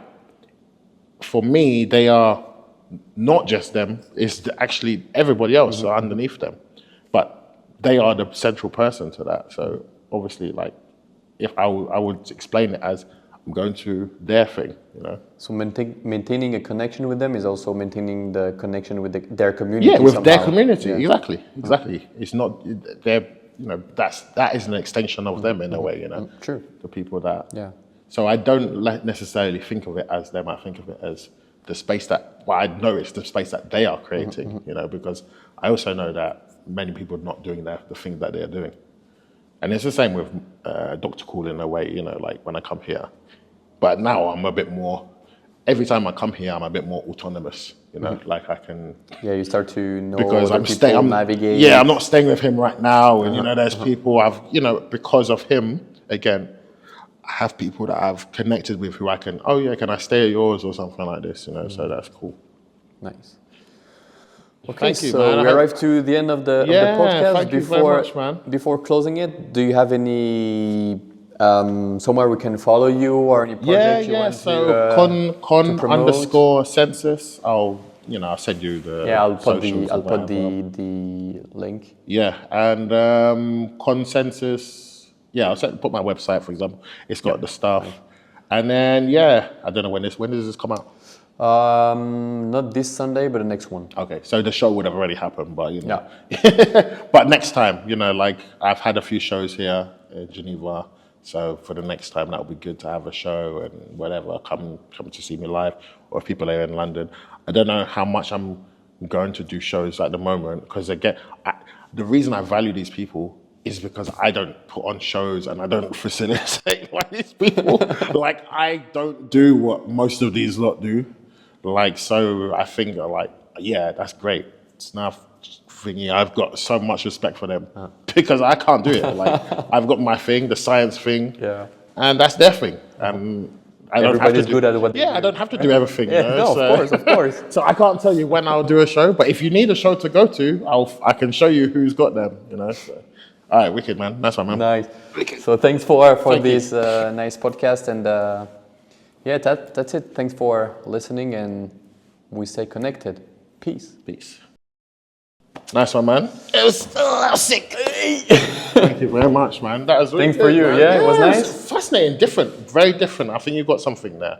for me, they are not just them. It's actually everybody else are underneath them, but they are the central person to that. So obviously, like, if I would explain it as I'm going to their thing, you know. So maintaining a connection with them is also maintaining the connection with their community. Yeah, with their community, exactly. It's not they're, you know, that is an extension of them in a way, you know. True. The people that. Yeah. So I don't necessarily think of it as them. I think of it as the space that. Well, I know it's the space that they are creating, you know, because I also know that many people are not doing the thing that they're doing. And it's the same with Dr. Cool in a way, you know, like when I come here. But now I'm a bit more every time I come here, I'm a bit more autonomous. Like I can. Yeah, you start to know Because other people navigate. Yeah, I'm not staying with him right now, and there's people because of him again. I have people that I've connected with who I can. Oh yeah, can I stay at yours or something like this? So that's cool. Nice. Okay, Thank you, so man. we arrived to the end of the podcast. Thank you very much, man. Before closing it, do you have any somewhere we can follow you or any project you want so to con promote? underscore census. I'll send you the I'll put socials the link. Yeah, and consensus. Yeah, put my website, for example. It's got the stuff, and then I don't know when does this come out? Not this Sunday, but the next one. Okay, so the show would have already happened, but but next time, like I've had a few shows here in Geneva, so for the next time that would be good to have a show and whatever. Come to see me live, or if people are in London. I don't know how much I'm going to do shows at the moment because again, the reason I value these people is because I don't put on shows and I don't facilitate like these people. Like I don't do what most of these lot do. Like, so I think that's great. It's enough thingy. I've got so much respect for them because I can't do it. Like I've got my thing, the science thing, and that's their thing. Everybody's good at what they do. I don't have to do everything. Of course. So I can't tell you when I'll do a show, but if you need a show to go to, I can show you who's got them. So. All right, wicked, man. That's one, man. Nice. Wicked. So thanks for this nice podcast, and that's it. Thanks for listening, and we stay connected. Peace. Nice one, man. It was sick. Thank you very much, man. That was really Thanks good, for you. Man. Yeah, it was nice. Fascinating, different, very different. I think you've got something there.